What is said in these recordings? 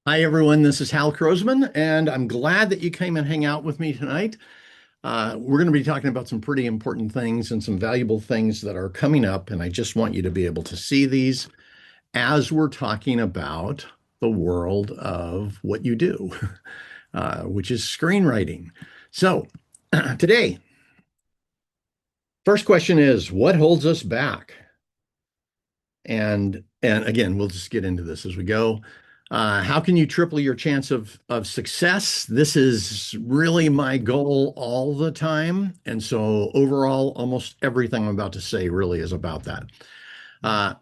Hi, everyone. This is Hal Krosman, and I'm glad that you came and hang out with me tonight. We're going to be talking about some pretty important things and some valuable things that are coming up, and I just want you to be able to see these as we're talking about the world of what you do, which is screenwriting. So, today, first question is, what holds us back? And again, we'll just get into this as we go. How can you triple your chance of success? This is really my goal all the time. And so overall, almost everything I'm about to say really is about that.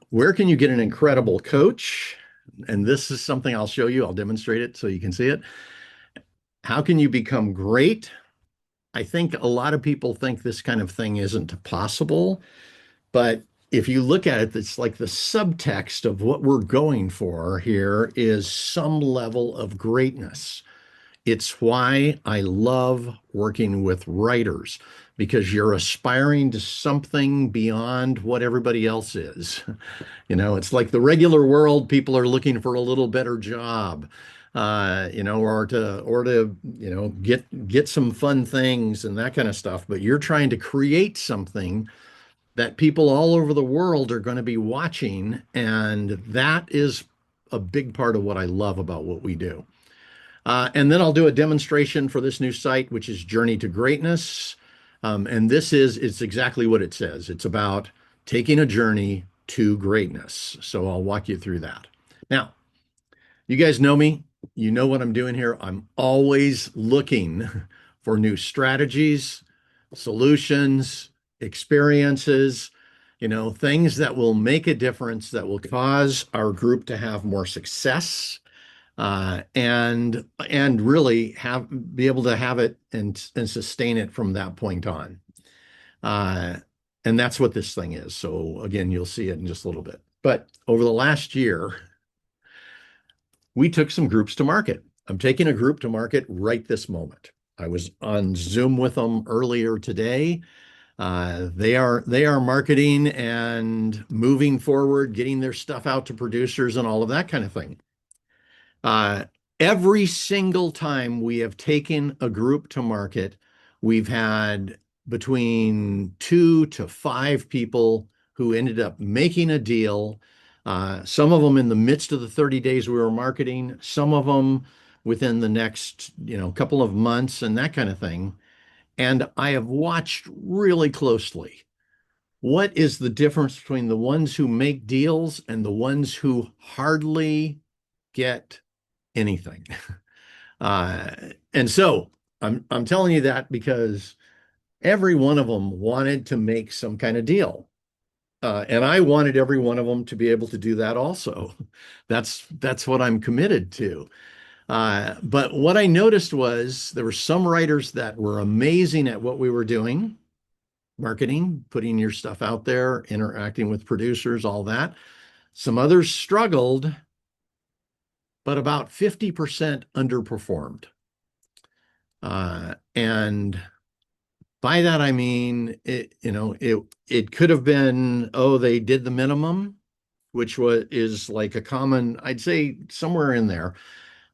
Where can you get an incredible coach? And this is something I'll show you. I'll demonstrate it so you can see it. How can you become great? I think a lot of people think this kind of thing isn't possible. But if you look at it, it's like the subtext of what we're going for here is some level of greatness. It's why I love working with writers because you're aspiring to something beyond what everybody else is. It's like the regular world, people are looking for a little better job, or to get some fun things and that kind of stuff. But you're trying to create something that people all over the world are going to be watching. And that is a big part of what I love about what we do. And then I'll do a demonstration for this new site, which is Journey to Greatness. And it's exactly what it says. It's about taking a journey to greatness. So I'll walk you through that. Now, you guys know me. You know what I'm doing here. I'm always looking for new strategies, solutions, experiences, things that will make a difference, that will cause our group to have more success, and really be able to have it and sustain it from that point on. Uh, and that's what this thing is. So again, you'll see it in just a little bit. But over the last year, we took some groups to market. I'm taking a group to market right this moment. I was on Zoom with them earlier today. They are marketing and moving forward, getting their stuff out to producers and all of that kind of thing. Uh, every single time we have taken a group to market, we've had between 2 to 5 people who ended up making a deal. Some of them in the midst of the 30 days we were marketing, some of them within the next, couple of months and that kind of thing. And I have watched really closely what is the difference between the ones who make deals and the ones who hardly get anything. Uh, and so I'm telling you that because every one of them wanted to make some kind of deal. And I wanted every one of them to be able to do that also. That's what I'm committed to. But what I noticed was there were some writers that were amazing at what we were doing, marketing, putting your stuff out there, interacting with producers, all that. Some others struggled, but about 50% underperformed. And by that I mean it could have been, oh, they did the minimum, which is like a common, I'd say somewhere in there,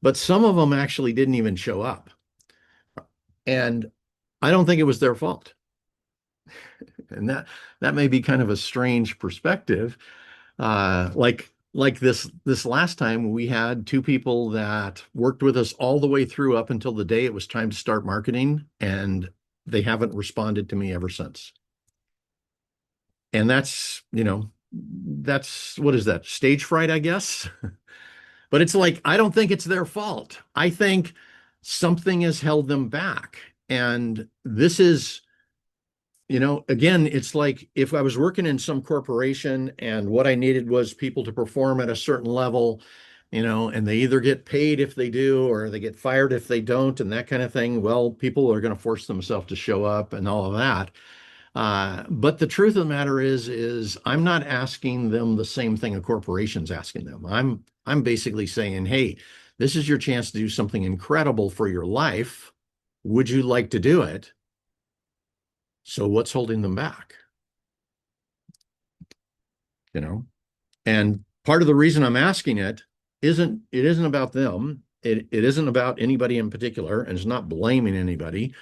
but some of them actually didn't even show up. And I don't think it was their fault. And that may be kind of a strange perspective. Like this last time, we had 2 people that worked with us all the way through up until the day it was time to start marketing, and they haven't responded to me ever since. And that's what is that? Stage fright, I guess. But it's like, I don't think it's their fault. I think something has held them back. And this is, again, it's like if I was working in some corporation and what I needed was people to perform at a certain level, and they either get paid if they do or they get fired if they don't, and that kind of thing. Well, people are going to force themselves to show up and all of that. But the truth of the matter is I'm not asking them the same thing a corporation's asking them. I'm basically saying, hey, this is your chance to do something incredible for your life. Would you like to do it? So what's holding them back? You know? And part of the reason I'm asking it isn't about them. It isn't about anybody in particular, and it's not blaming anybody.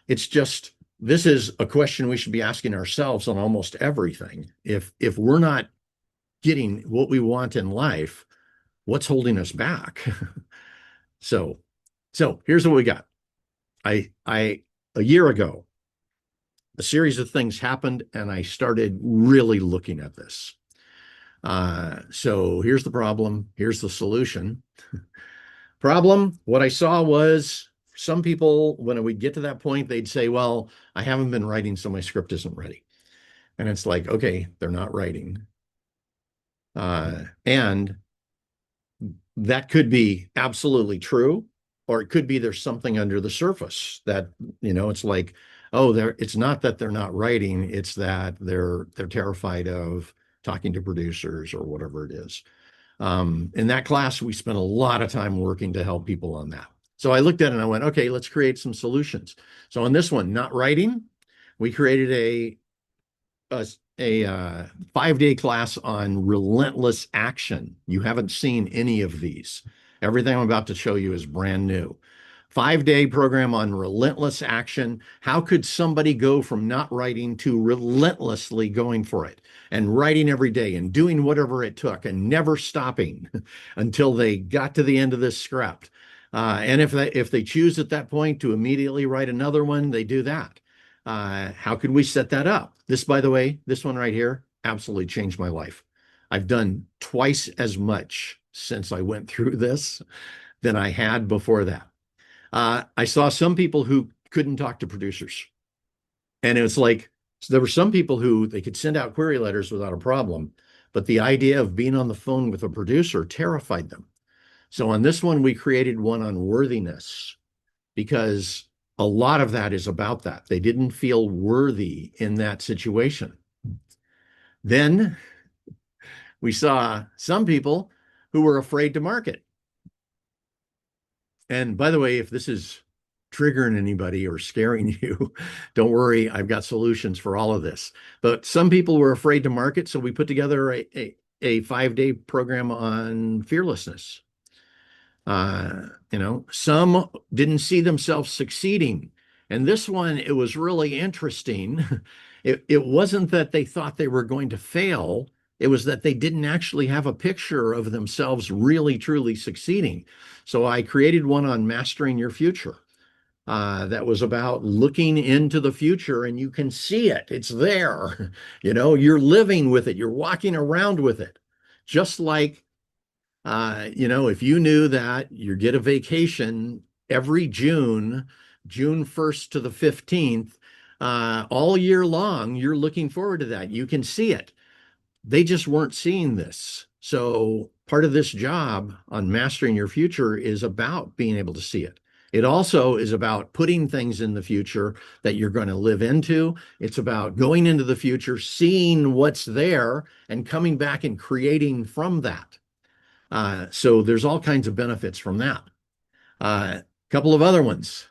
It's just this is a question we should be asking ourselves on almost everything. If we're not getting what we want in life, what's holding us back? So here's what we got. I a year ago, a series of things happened, and I started really looking at this. So here's the problem. Here's the solution. Problem, what I saw was some people, when we'd get to that point, they'd say, well, I haven't been writing, so my script isn't ready. And it's like, okay, they're not writing. And that could be absolutely true, or it could be there's something under the surface that, it's like, oh, it's not that they're not writing, it's that they're terrified of talking to producers or whatever it is. In that class, we spent a lot of time working to help people on that. So I looked at it and I went, okay, let's create some solutions. So on this one, not writing, we created a 5-day class on relentless action. You haven't seen any of these. Everything I'm about to show you is brand new. 5-day program on relentless action. How could somebody go from not writing to relentlessly going for it and writing every day and doing whatever it took and never stopping until they got to the end of this script? And if they choose at that point to immediately write another one, they do that. How could we set that up? This, by the way, this one right here absolutely changed my life. I've done twice as much since I went through this than I had before that. I saw some people who couldn't talk to producers. And it was like, so there were some people who they could send out query letters without a problem, but the idea of being on the phone with a producer terrified them. So on this one, we created one on worthiness because a lot of that is about that. They didn't feel worthy in that situation. Then we saw some people who were afraid to market. And by the way, if this is triggering anybody or scaring you, don't worry, I've got solutions for all of this. But some people were afraid to market, so we put together a 5-day program on fearlessness. Some didn't see themselves succeeding. And this one, it was really interesting. It wasn't that they thought they were going to fail. It was that they didn't actually have a picture of themselves really, truly succeeding. So I created one on mastering your future. That was about looking into the future, and you can see it. It's there. You're living with it. You're walking around with it. Just like if you knew that you get a vacation every June 1st to the 15th, all year long, you're looking forward to that. You can see it. They just weren't seeing this. So part of this job on mastering your future is about being able to see it. It also is about putting things in the future that you're going to live into. It's about going into the future, seeing what's there, and coming back and creating from that. So there's all kinds of benefits from that. A couple of other ones.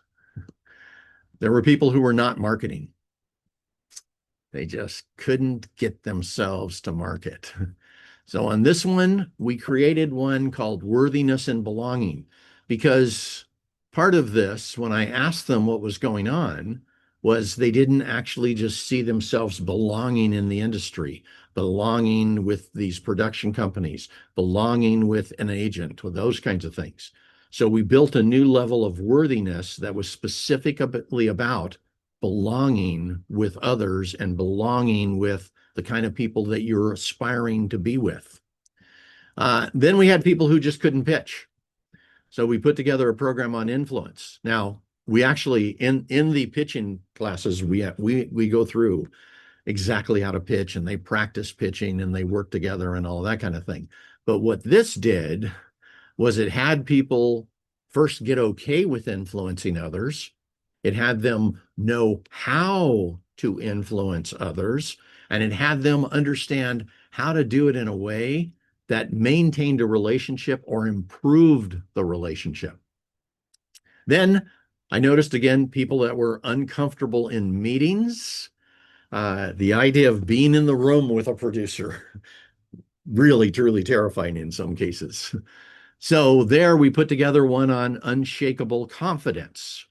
There were people who were not marketing. They just couldn't get themselves to market. So on this one, we created one called Worthiness and Belonging, because part of this, when I asked them what was going on, was they didn't actually just see themselves belonging in the industry, belonging with these production companies, belonging with an agent, with those kinds of things. So we built a new level of worthiness that was specifically about belonging with others and belonging with the kind of people that you're aspiring to be with. Then we had people who just couldn't pitch. So we put together a program on influence. Now, we actually, in the pitching classes, we go through exactly how to pitch, and they practice pitching and they work together and all that kind of thing. But what this did was it had people first get okay with influencing others. It had them know how to influence others, and it had them understand how to do it in a way that maintained a relationship or improved the relationship. Then I noticed again people that were uncomfortable in meetings. The idea of being in the room with a producer, really, truly terrifying in some cases. So there we put together one on unshakable confidence.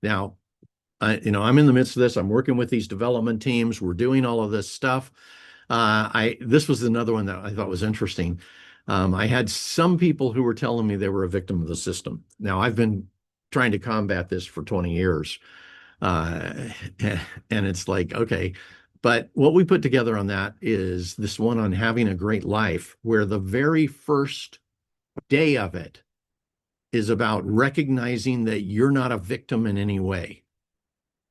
Now, I'm in the midst of this. I'm working with these development teams. We're doing all of this stuff. This was another one that I thought was interesting. I had some people who were telling me they were a victim of the system. Now, I've been trying to combat this for 20 years. And it's like, okay, but what we put together on that is this one on having a great life, where the very first day of it is about recognizing that you're not a victim in any way.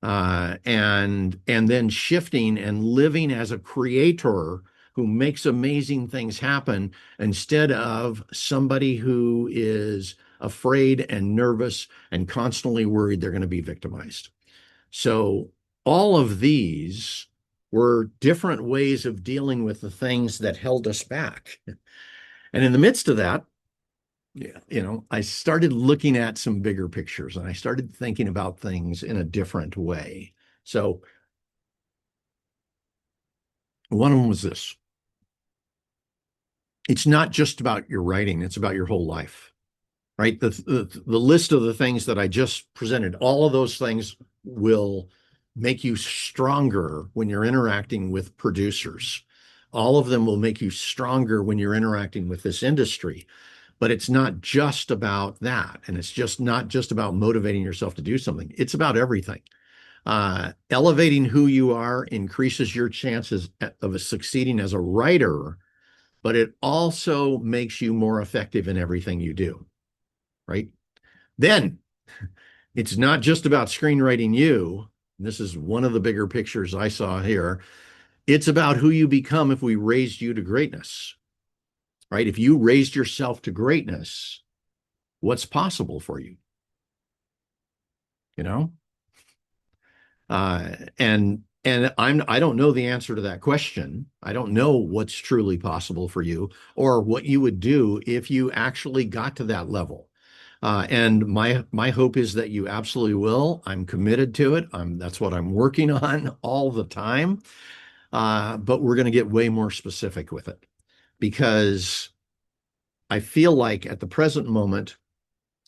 And then shifting and living as a creator who makes amazing things happen instead of somebody who is afraid and nervous and constantly worried they're going to be victimized. So all of these were different ways of dealing with the things that held us back. And in the midst of that, I started looking at some bigger pictures, and I started thinking about things in a different way. So one of them was this. It's not just about your writing, it's about your whole life, right? The list of the things that I just presented, all of those things will make you stronger when you're interacting with producers. All of them will make you stronger when you're interacting with this industry. But it's not just about that. And it's just not just about motivating yourself to do something. It's about everything. Elevating who you are increases your chances of succeeding as a writer, but it also makes you more effective in everything you do, right? Then it's not just about screenwriting you. This is one of the bigger pictures I saw here. It's about who you become if we raised you to greatness. Right? If you raised yourself to greatness, what's possible for you? And I don't know the answer to that question. I don't know what's truly possible for you or what you would do if you actually got to that level. And my hope is that you absolutely will. I'm committed to it. That's what I'm working on all the time. But we're going to get way more specific with it, because I feel like at the present moment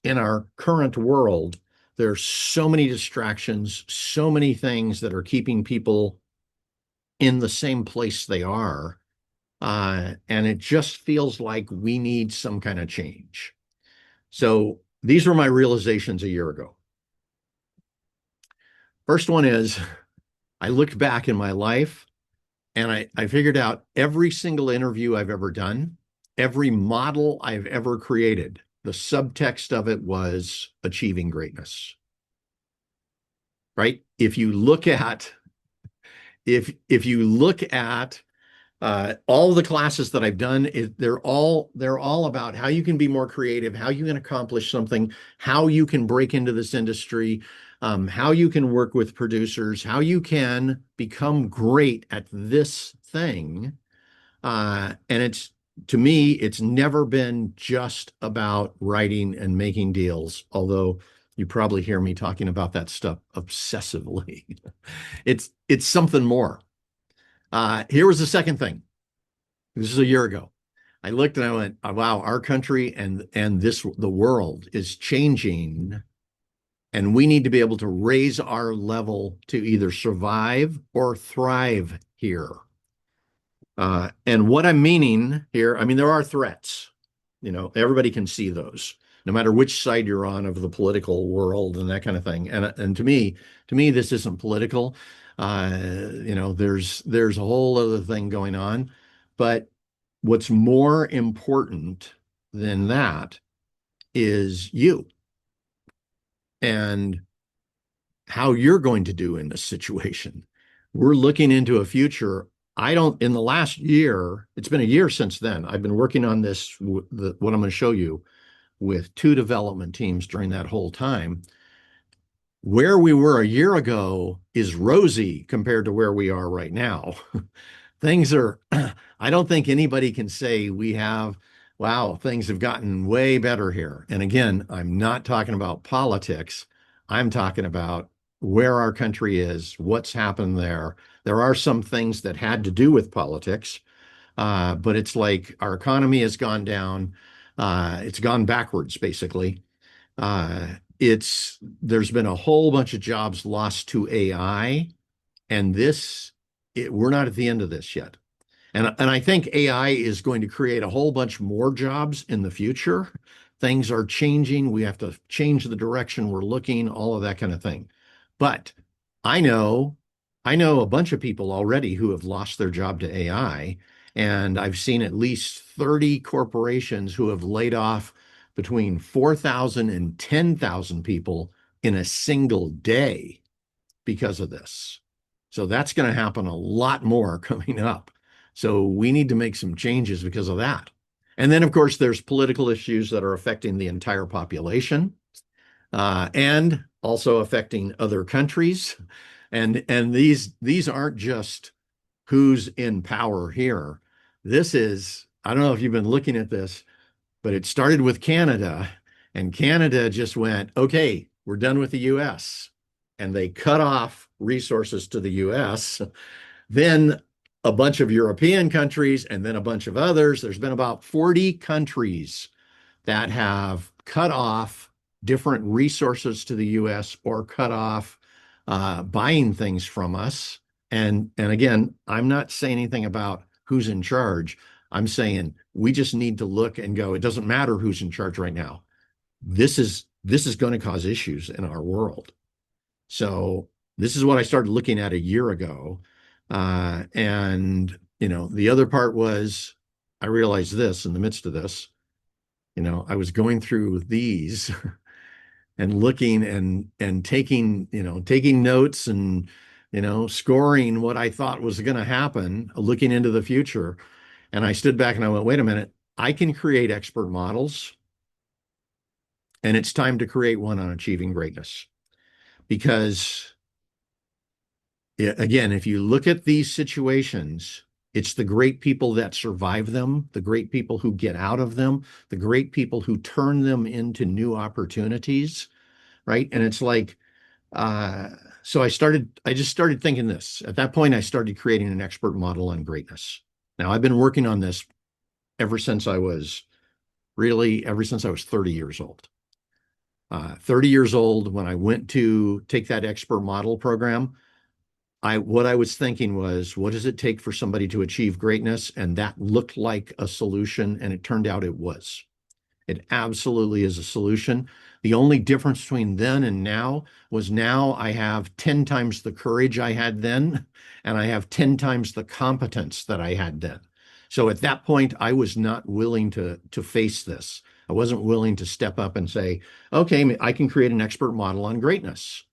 in our current world, there's so many distractions, so many things that are keeping people in the same place they are. And it just feels like we need some kind of change. So these were my realizations a year ago. First one is, I looked back in my life and I figured out every single interview I've ever done, every model I've ever created, the subtext of it was achieving greatness. Right? If you look at all the classes that I've done, they're all about how you can be more creative, how you can accomplish something, how you can break into this industry, how you can work with producers, how you can become great at this thing. And to me, it's never been just about writing and making deals, although you probably hear me talking about that stuff obsessively. It's something more. Here was the second thing. This is a year ago. I looked and I went, oh, wow, our country and the world is changing, and we need to be able to raise our level to either survive or thrive here. And what I'm meaning here, I mean, there are threats. Everybody can see those, no matter which side you're on of the political world and that kind of thing. And to me, this isn't political. There's a whole other thing going on. But what's more important than that is you and how you're going to do in this situation. We're looking into a future. In the last year, it's been a year since then, I've been working on this, what I'm going to show you, with 2 development teams during that whole time. Where we were a year ago is rosy compared to where we are right now. Things are, I don't think anybody can say wow, things have gotten way better here. And again, I'm not talking about politics. I'm talking about where our country is, what's happened there. There are some things that had to do with politics, but it's like our economy has gone down. It's gone backwards, basically. There's been a whole bunch of jobs lost to AI, and we're not at the end of this yet. And I think AI is going to create a whole bunch more jobs in the future. Things are changing. We have to change the direction we're looking, all of that kind of thing. But I know, I know a bunch of people already who have lost their job to AI, and I've seen at least 30 corporations who have laid off between 4,000 and 10,000 people in a single day because of this. So that's going to happen a lot more coming up. So we need to make some changes because of that. And then, of course, there's political issues that are affecting the entire population, and also affecting other countries. And these aren't just who's in power here. This is, I don't know if you've been looking at this, but it started with Canada, and Canada just went, okay, we're done with the US. And they cut off resources to the US. Then a bunch of European countries, and then a bunch of others. There's been about 40 countries that have cut off different resources to the US or cut off buying things from us. And again, I'm not saying anything about who's in charge. I'm saying we just need to look and go, it doesn't matter who's in charge right now. This is going to cause issues in our world. So this is what I started looking at a year ago. And, the other part was I realized this in the midst of this, I was going through these and looking and taking notes and, scoring what I thought was going to happen, looking into the future. And I stood back and I went, wait a minute, I can create expert models, and it's time to create one on achieving greatness. Because again, if you look at these situations, it's the great people that survive them, the great people who get out of them, the great people who turn them into new opportunities, right? And it's like, so I just started thinking this. At that point, I started creating an expert model on greatness. Now, I've been working on this ever since I was 30 years old. 30 years old, when I went to take that expert model program, what I was thinking was, what does it take for somebody to achieve greatness? And that looked like a solution, and it turned out it was. It absolutely is a solution. The only difference between then and now was now I have 10 times the courage I had then, and I have 10 times the competence that I had then. So at that point, I was not willing to face this. I wasn't willing to step up and say, okay, I can create an expert model on greatness.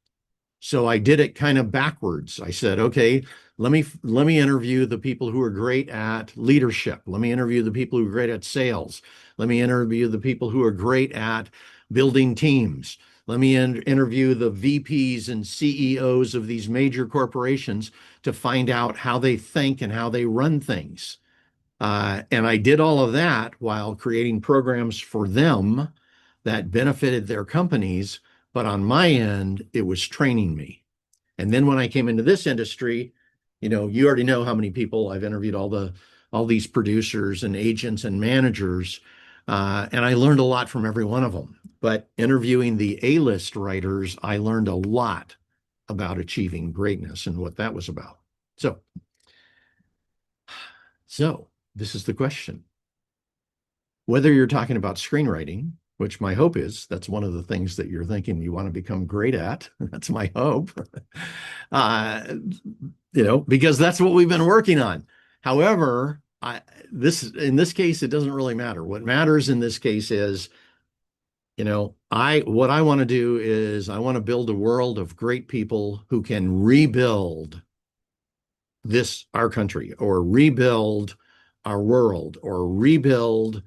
So I did it kind of backwards. I said, okay, let me interview the people who are great at leadership. Let me interview the people who are great at sales. Let me interview the people who are great at building teams. Let me interview the VPs and CEOs of these major corporations to find out how they think and how they run things. And I did all of that while creating programs for them that benefited their companies. But on my end, it was training me. And then when I came into this industry, you already know how many people I've interviewed, all these producers and agents and managers, and I learned a lot from every one of them. But interviewing the A-list writers, I learned a lot about achieving greatness and what that was about. So this is the question. Whether you're talking about screenwriting, which my hope is that's one of the things that you're thinking you want to become great at. That's my hope. Because that's what we've been working on. However, in this case, it doesn't really matter. What matters in this case is, what I want to do is I want to build a world of great people who can rebuild our country, or rebuild our world, or rebuild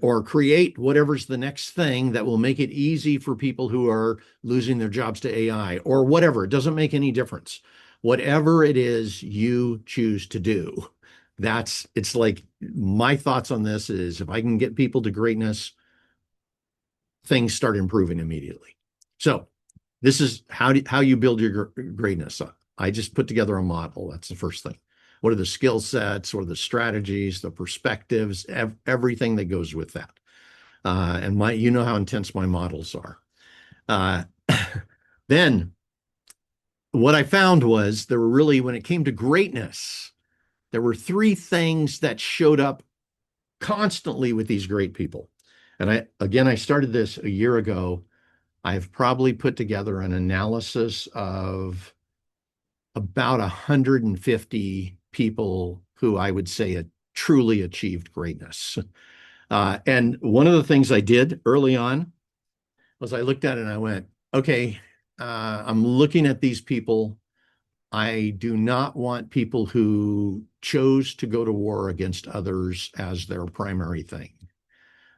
or create whatever's the next thing that will make it easy for people who are losing their jobs to AI, or whatever. It doesn't make any difference. Whatever it is you choose to do, it's like my thoughts on this is, if I can get people to greatness, things start improving immediately. So this is how you build your greatness. I just put together a model. That's the first thing. What are the skill sets? What are the strategies, the perspectives, everything that goes with that? And you know how intense my models are. Uh, then what I found was there were really, when it came to greatness, there were three things that showed up constantly with these great people. And I started this a year ago. I've probably put together an analysis of about 150 people who I would say truly achieved greatness. And one of the things I did early on was I looked at it and I went, okay, I'm looking at these people. I do not want people who chose to go to war against others as their primary thing.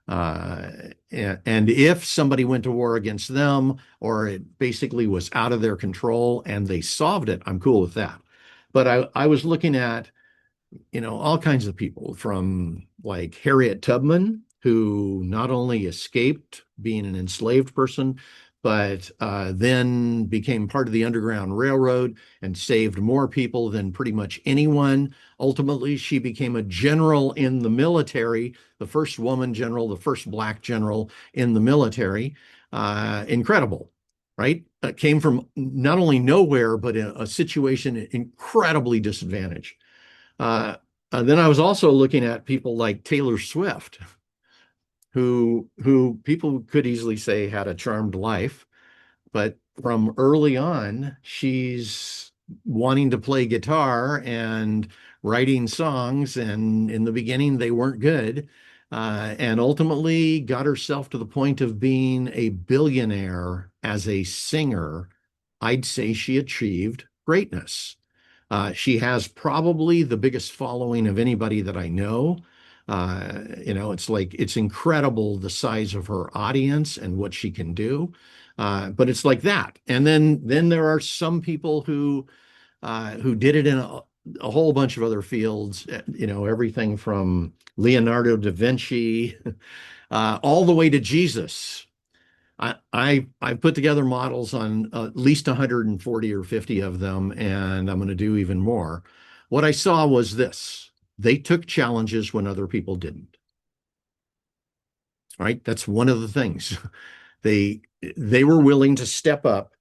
Uh, and if somebody went to war against them or it basically was out of their control and they solved it, I'm cool with that. But I was looking at, all kinds of people from like Harriet Tubman, who not only escaped being an enslaved person, but then became part of the Underground Railroad and saved more people than pretty much anyone. Ultimately, she became a general in the military, the first woman general, the first Black general in the military. Incredible, right? Came from not only nowhere, but in a situation incredibly disadvantaged. Uh, then I was also looking at people like Taylor Swift, who people could easily say had a charmed life, but from early on, she's wanting to play guitar and writing songs, and in the beginning they weren't good, and ultimately got herself to the point of being a billionaire as a singer. I'd say she achieved greatness. She has probably the biggest following of anybody that I know. It's like it's incredible the size of her audience and what she can do. But it's like that. And then there are some people who did it in a whole bunch of other fields. Everything from Leonardo da Vinci all the way to Jesus. I put together models on at least 140 or 50 of them, and I'm going to do even more. What I saw was this: they took challenges when other people didn't. Right? That's one of the things. They were willing to step up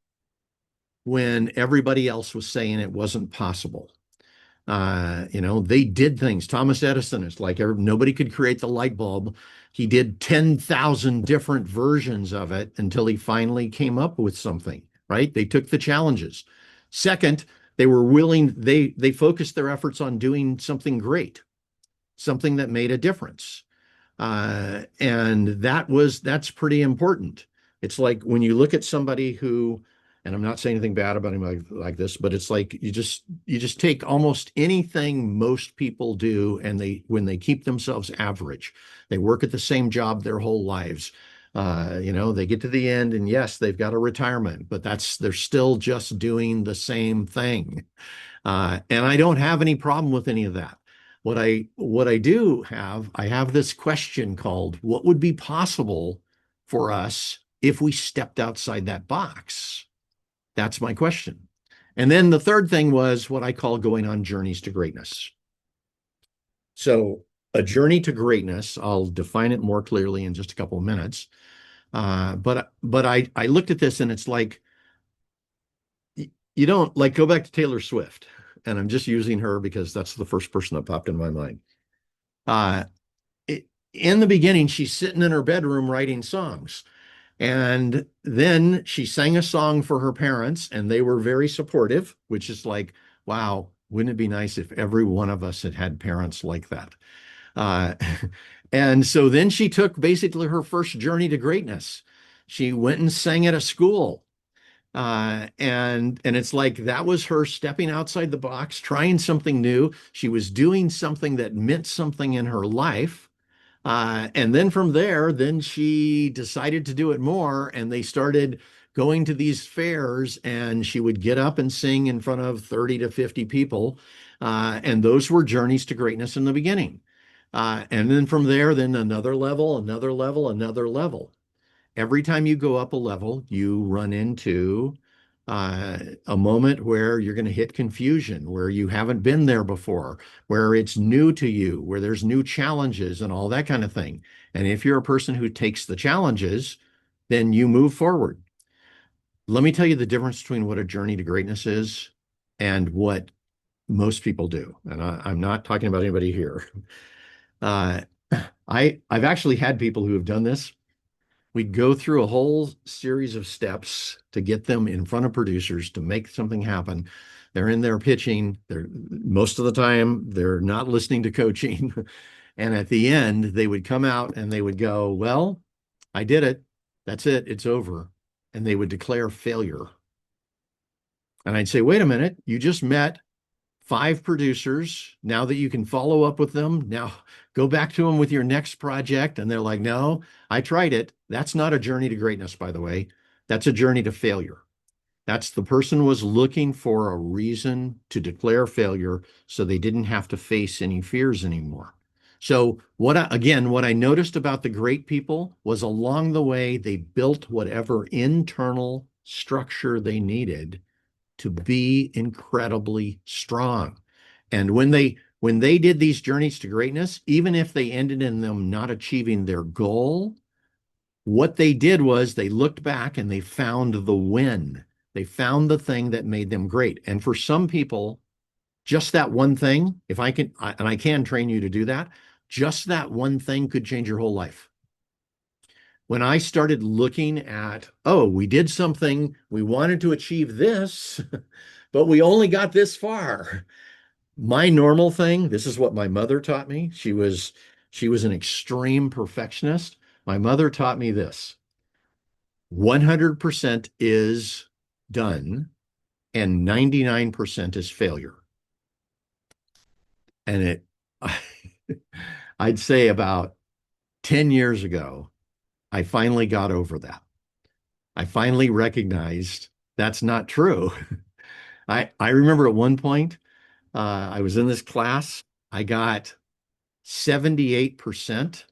when everybody else was saying it wasn't possible. They did things. Thomas Edison is like nobody could create the light bulb. He did 10,000 different versions of it until he finally came up with something, right? They took the challenges. Second, they were willing, they focused their efforts on doing something great, something that made a difference. And that's pretty important. It's like when you look at somebody who, and I'm not saying anything bad about him like this, but it's like you just take almost anything most people do, and when they keep themselves average, they work at the same job their whole lives. They get to the end, and yes, they've got a retirement, but they're still just doing the same thing. And I don't have any problem with any of that. What I do have, I have this question called, what would be possible for us if we stepped outside that box? That's my question. And then the third thing was what I call going on journeys to greatness. So a journey to greatness, I'll define it more clearly in just a couple of minutes. But I looked at this and it's like, you don't like go back to Taylor Swift, and I'm just using her because that's the first person that popped in my mind. Uh, in the beginning, she's sitting in her bedroom writing songs. And then she sang a song for her parents, and they were very supportive, which is like, wow, wouldn't it be nice if every one of us had had parents like that? Uh, and so then she took basically her first journey to greatness. She went and sang at a school. And it's like that was her stepping outside the box, trying something new. She was doing something that meant something in her life. And then from there, then she decided to do it more, and they started going to these fairs, and she would get up and sing in front of 30 to 50 people. And those were journeys to greatness in the beginning. And then from there, then another level, another level, another level. Every time you go up a level, you run into a moment where you're going to hit confusion, where you haven't been there before, where it's new to you, where there's new challenges and all that kind of thing. And if you're a person who takes the challenges, then you move forward. Let me tell you the difference between what a journey to greatness is and what most people do. And I'm not talking about anybody here. Uh, I've actually had people who have done this. We'd go through a whole series of steps to get them in front of producers to make something happen. They're in there pitching. They're most of the time they're not listening to coaching. And at the end, they would come out and they would go, "Well, I did it. That's it. It's over." And they would declare failure. And I'd say, "Wait a minute, you just met 5 producers. Now that you can follow up with them, now go back to them with your next project." And they're like, "No, I tried it." That's not a journey to greatness, by the way. That's a journey to failure. That's the person was looking for a reason to declare failure so they didn't have to face any fears anymore. So what I noticed about the great people was along the way, they built whatever internal structure they needed to be incredibly strong. And when they did these journeys to greatness, even if they ended in them not achieving their goal, what they did was they looked back and they found the win. They found the thing that made them great. And for some people, just that one thing, if I can, and I can train you to do that, just that one thing could change your whole life. When I started looking at, oh, we did something, we wanted to achieve this, but we only got this far. My normal thing, this is what my mother taught me. She was an extreme perfectionist. My mother taught me this: 100% is done and 99% is failure. And I'd say about 10 years ago, I finally got over that. I finally recognized that's not true. I remember at one point, I was in this class, I got 78%,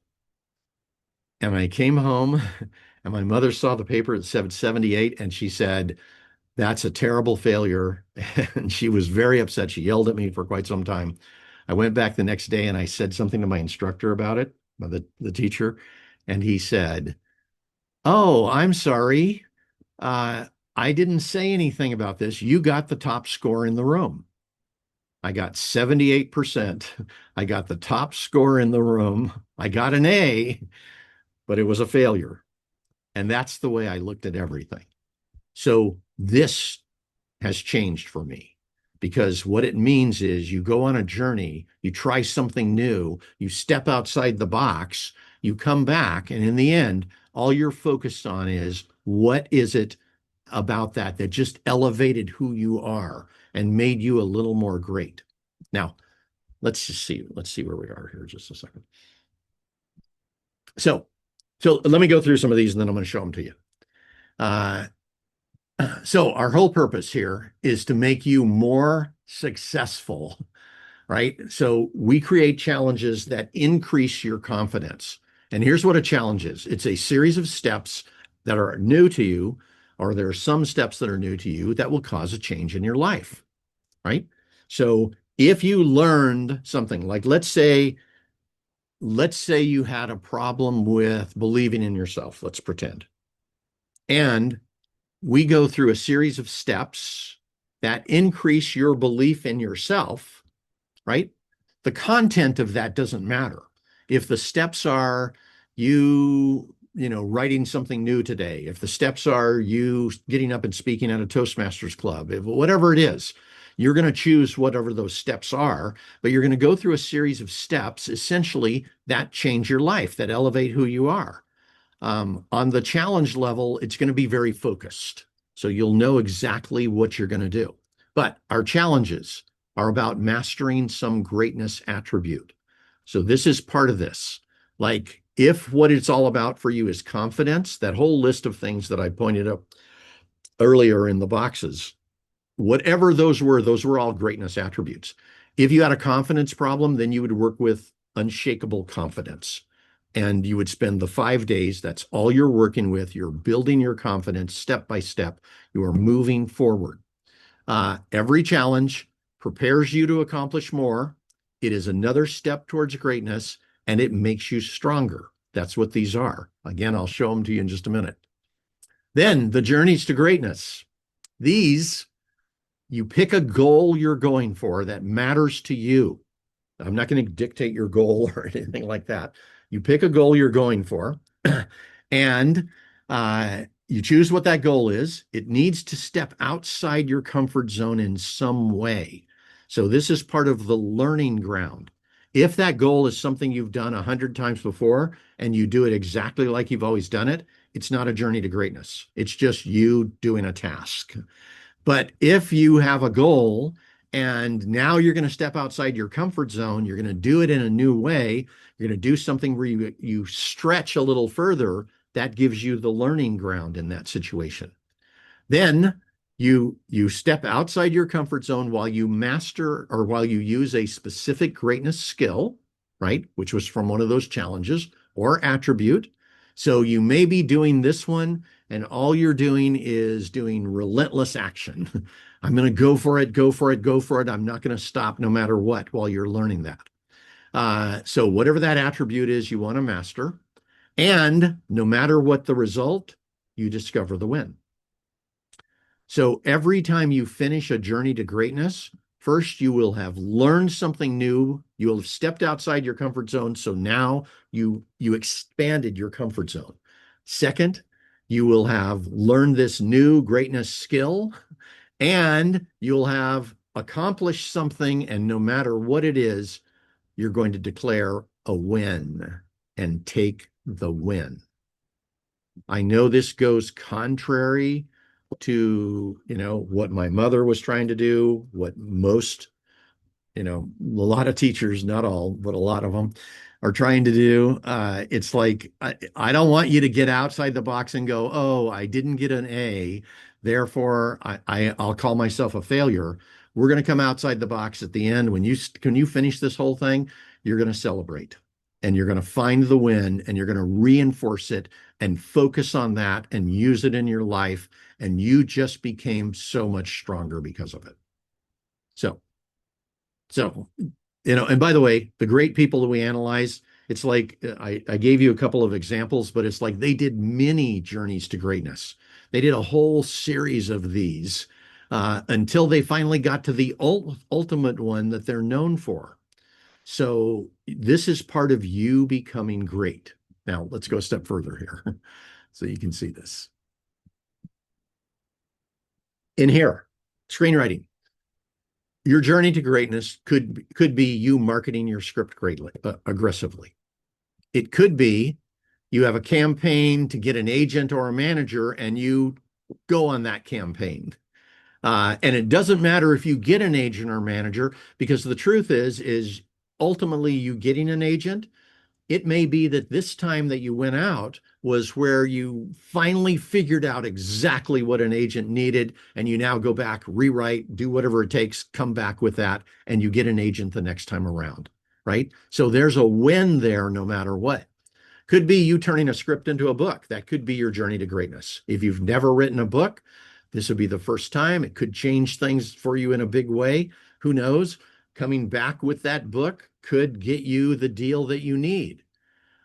and I came home and my mother saw the paper that said 78, and she said, "That's a terrible failure." And she was very upset. She yelled at me for quite some time. I went back the next day and I said something to my instructor about it, the teacher, and he said, "Oh, I'm sorry. Uh, I didn't say anything about this. You got the top score in the room." I got 78%. I got the top score in the room. I got an A, but it was a failure. And that's the way I looked at everything. So this has changed for me, because what it means is you go on a journey, you try something new, you step outside the box, you come back, and in the end, all you're focused on is what is it about that just elevated who you are and made you a little more great. Now, let's see where we are here just a second. So let me go through some of these and then I'm going to show them to you. So our whole purpose here is to make you more successful, right? So we create challenges that increase your confidence. And here's what a challenge is. It's a series of steps that are new to you, or there are some steps that are new to you that will cause a change in your life, right? So if you learned something, like let's say you had a problem with believing in yourself, let's pretend. And we go through a series of steps that increase your belief in yourself, right? The content of that doesn't matter. If the steps are writing something new today, if the steps are you getting up and speaking at a Toastmasters club, whatever it is, you're going to choose whatever those steps are, but you're going to go through a series of steps, essentially, that change your life, that elevate who you are. On the challenge level, it's going to be very focused. So you'll know exactly what you're going to do. But our challenges are about mastering some greatness attribute. So this is part of this. Like, if what it's all about for you is confidence, that whole list of things that I pointed up earlier in the boxes, whatever those were all greatness attributes. If you had a confidence problem, then you would work with unshakable confidence. and you would spend the 5 days. That's all you're working with. You're building your confidence step by step. You are moving forward. Every challenge prepares you to accomplish more. It is another step towards greatness, and it makes you stronger. That's what these are. Again, I'll show them to you in just a minute. Then the journeys to greatness. These, you pick a goal you're going for that matters to you. I'm not going to dictate your goal or anything like that. You pick a goal you're going for, and you choose what that goal is. It needs to step outside your comfort zone in some way. So this is part of the learning ground. If that goal is something you've done 100 times before and you do it exactly like you've always done it, it's not a journey to greatness. It's just you doing a task. But if you have a goal and now you're going to step outside your comfort zone, you're going to do it in a new way, you're going to do something where you stretch a little further, that gives you the learning ground in that situation. Then you step outside your comfort zone while you master or while you use a specific greatness skill, right? Which was from one of those challenges or attribute. So you may be doing this one and all you're doing is doing relentless action. I'm going to go for it, go for it, go for it. I'm not going to stop no matter what while you're learning that. So whatever that attribute is you want to master, and no matter what the result, you discover the win. So every time you finish a journey to greatness, first you will have learned something new. You will have stepped outside your comfort zone. So now you expanded your comfort zone. Second, you will have learned this new greatness skill, and you'll have accomplished something. And no matter what it is, you're going to declare a win and take the win. I know this goes contrary to, what my mother was trying to do, what most, a lot of teachers, not all, but a lot of them are trying to do. It's like, I don't want you to get outside the box and go, oh, I didn't get an A, therefore I'll call myself a failure. We're going to come outside the box at the end. When you finish this whole thing, you're going to celebrate. And you're going to find the win, and you're going to reinforce it and focus on that and use it in your life. And you just became so much stronger because of it. So, and by the way, the great people that we analyze, it's like I gave you a couple of examples, but it's like they did many journeys to greatness. They did a whole series of these until they finally got to the ultimate one that they're known for. So this is part of you becoming great. Now, let's go a step further here so you can see this. In here, screenwriting. Your journey to greatness could be you marketing your script greatly, aggressively. It could be you have a campaign to get an agent or a manager, and you go on that campaign. And it doesn't matter if you get an agent or manager, because the truth is ultimately you getting an agent, it may be that this time that you went out was where you finally figured out exactly what an agent needed, and you now go back, rewrite, do whatever it takes, come back with that, and you get an agent the next time around, right? So there's a win there no matter what. Could be you turning a script into a book. That could be your journey to greatness. If you've never written a book, this would be the first time. It could change things for you in a big way. Who knows? Coming back with that book could get you the deal that you need.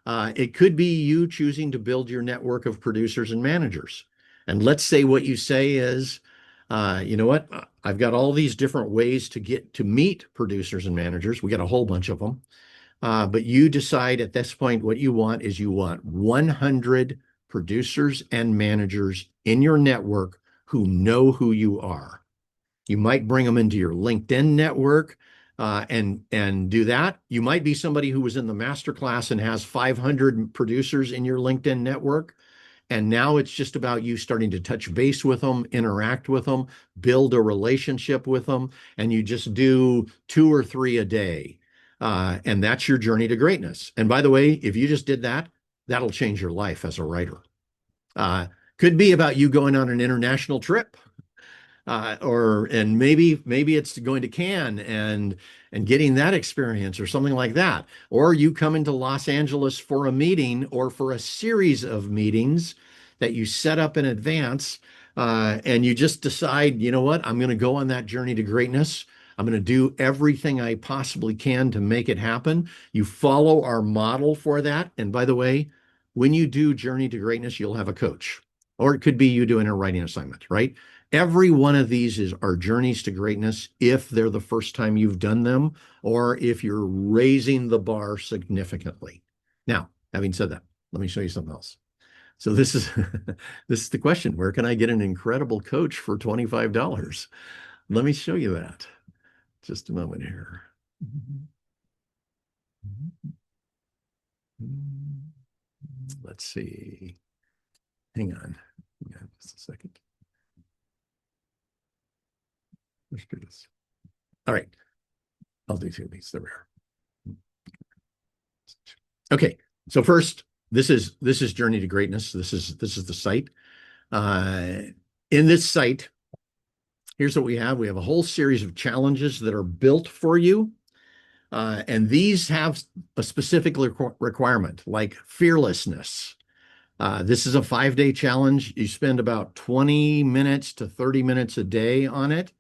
It could be you choosing to build your network of producers and managers. And let's say what you say is, you know what? I've got all these different ways to get to meet producers and managers. We got a whole bunch of them. But you decide at this point what you want is you want 100 producers and managers in your network who know who you are. You might bring them into your LinkedIn network and do that. You might be somebody who was in the masterclass and has 500 producers in your LinkedIn network. And now it's just about you starting to touch base with them, interact with them, build a relationship with them, and you just do 2 or 3 a day. And that's your journey to greatness. And by the way, if you just did that, that'll change your life as a writer. Could be about you going on an international trip. and maybe it's going to Cannes and getting that experience or something like that. Or you come into Los Angeles for a meeting or for a series of meetings that you set up in advance, and you just decide, you know what, I'm going to go on that journey to greatness. I'm going to do everything I possibly can to make it happen. You follow our model for that. And by the way, when you do Journey to Greatness, you'll have a coach, or it could be you doing a writing assignment, right? Every one of these are journeys to greatness if they're the first time you've done them, or if you're raising the bar significantly. Now, having said that, let me show you something else. So this is this is the question. Where can I get an incredible coach for $25? Let me show you that. Just a moment here. Let's see. Hang on. Just a second. Let's do this. All right. I'll do two of these. They're rare. Okay. So first, this is Journey to Greatness. This is the site. In this site, here's what we have. We have a whole series of challenges that are built for you. And these have a specific requirement, like fearlessness. This is a 5-day challenge. You spend about 20 minutes to 30 minutes a day on it.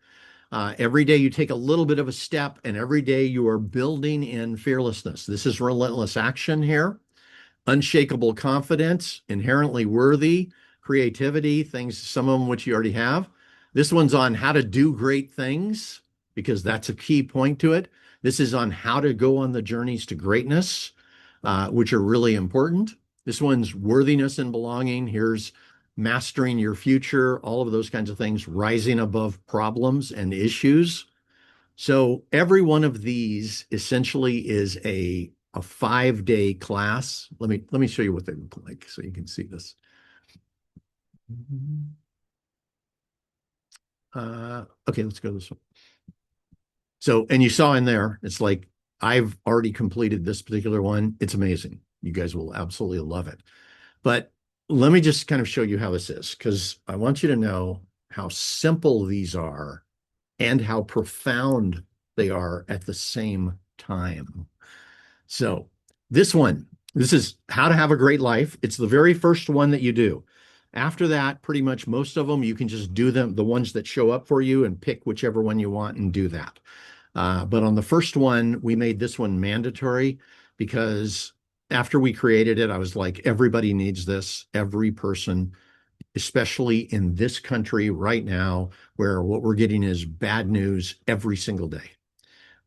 Every day you take a little bit of a step, and every day you are building in fearlessness. This is relentless action here, unshakable confidence, inherently worthy, creativity, things, some of them which you already have. This one's on how to do great things, because that's a key point to it. This is on how to go on the journeys to greatness, which are really important. This one's worthiness and belonging. Here's mastering your future, all of those kinds of things, rising above problems and issues. So every one of these essentially is a 5-day class. Let me show you what they look like so you can see this. Okay, let's go this one. So, and you saw in there, it's like, I've already completed this particular one. It's amazing. You guys will absolutely love it. But let me just kind of show you how this is, because I want you to know how simple these are and how profound they are at the same time. So this is How to Have a Great Life. It's the very first one that you do. After that, pretty much most of them, you can just do them, the ones that show up for you, and pick whichever one you want and do that. But on the first one, we made this one mandatory because after we created it, I was like, everybody needs this, every person, especially in this country right now, where what we're getting is bad news every single day.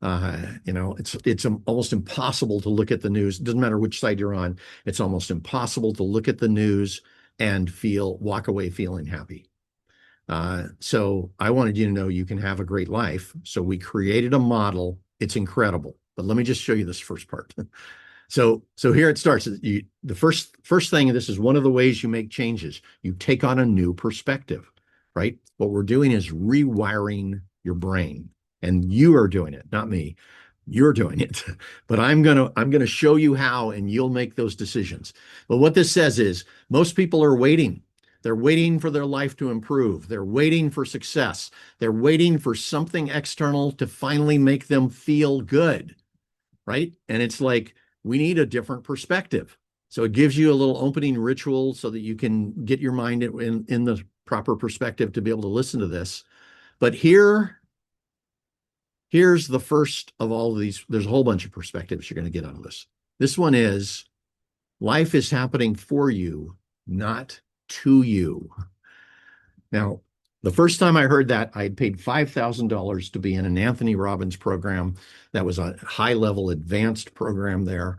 It's almost impossible to look at the news. It doesn't matter which side you're on. It's almost impossible to look at the news and walk away feeling happy. So I wanted you to know you can have a great life. So we created a model. It's incredible. But let me just show you this first part. So here it starts. The first thing, and this is one of the ways you make changes, you take on a new perspective, right? What we're doing is rewiring your brain, and you are doing it, not me. You're doing it, but I'm gonna show you how, and you'll make those decisions. But what this says is most people are waiting. They're waiting for their life to improve. They're waiting for success. They're waiting for something external to finally make them feel good, right? And it's like, we need a different perspective. So it gives you a little opening ritual so that you can get your mind in the proper perspective to be able to listen to this. But here's the first of all of these. There's a whole bunch of perspectives you're going to get out of this. This one is, life is happening for you, not to you. Now, the first time I heard that, I had paid $5,000 to be in an Anthony Robbins program. That was a high-level advanced program there.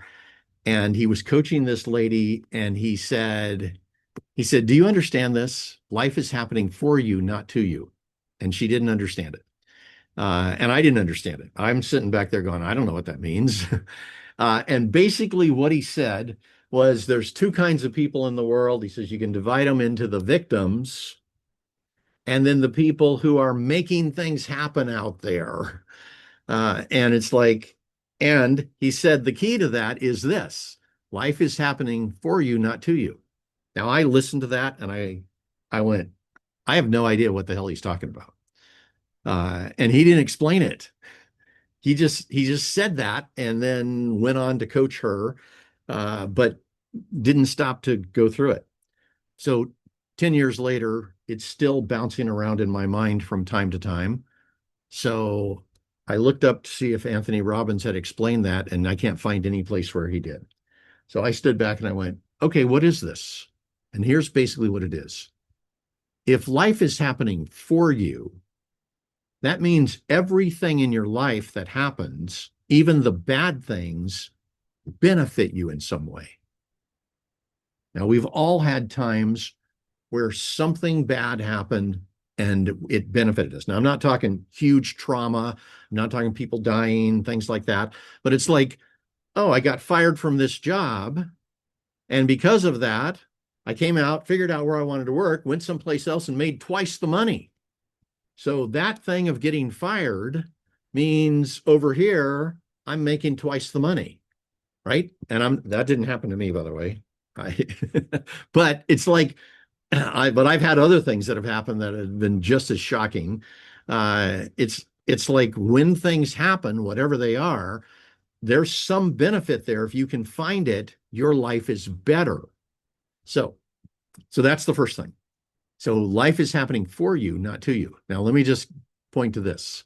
And he was coaching this lady, and he said, do you understand this? Life is happening for you, not to you. And she didn't understand it. And I didn't understand it. I'm sitting back there going, I don't know what that means. And basically what he said was, there's two kinds of people in the world. He says you can divide them into the victims and then the people who are making things happen out there. And it's like, and he said the key to that is this: life is happening for you, not to you. Now I listened to that and I went, I have no idea what the hell he's talking about. And he didn't explain it. He just said that and then went on to coach her, but didn't stop to go through it. So 10 years later, it's still bouncing around in my mind from time to time. So I looked up to see if Anthony Robbins had explained that, and I can't find any place where he did. So I stood back and I went, okay, what is this? And here's basically what it is. If life is happening for you, that means everything in your life that happens, even the bad things, benefit you in some way. Now, we've all had times where something bad happened and it benefited us. Now, I'm not talking huge trauma. I'm not talking people dying, things like that. But it's like, oh, I got fired from this job. And because of that, I came out, figured out where I wanted to work, went someplace else and made twice the money. So that thing of getting fired means over here, I'm making twice the money, right? And that didn't happen to me, by the way. But it's like, but I've had other things that have happened that have been just as shocking. It's like when things happen, whatever they are, there's some benefit there. If you can find it, your life is better. So that's the first thing. So life is happening for you, not to you. Now, let me just point to this.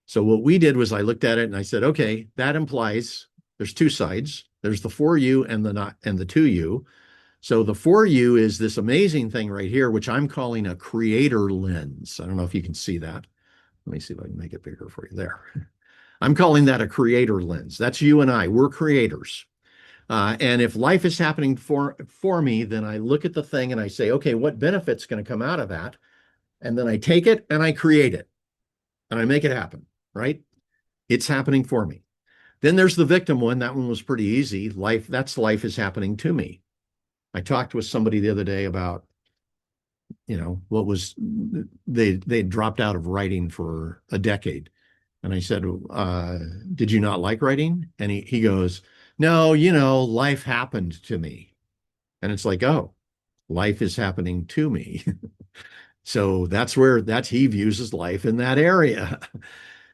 So what we did was I looked at it and I said, okay, that implies there's two sides. There's the for you and the not and the to you. So the for you is this amazing thing right here, which I'm calling a creator lens. I don't know if you can see that. Let me see if I can make it bigger for you there. I'm calling that a creator lens. That's you and I. We're creators. And if life is happening for me, then I look at the thing and I say, okay, what benefit's going to come out of that? And then I take it and I create it and I make it happen, right? It's happening for me. Then there's the victim one. That one was pretty easy. Life is happening to me. I talked with somebody the other day about, what was they dropped out of writing for a decade. And I said, did you not like writing? And he goes, no, life happened to me. And it's like, oh, life is happening to me. So he views his life in that area.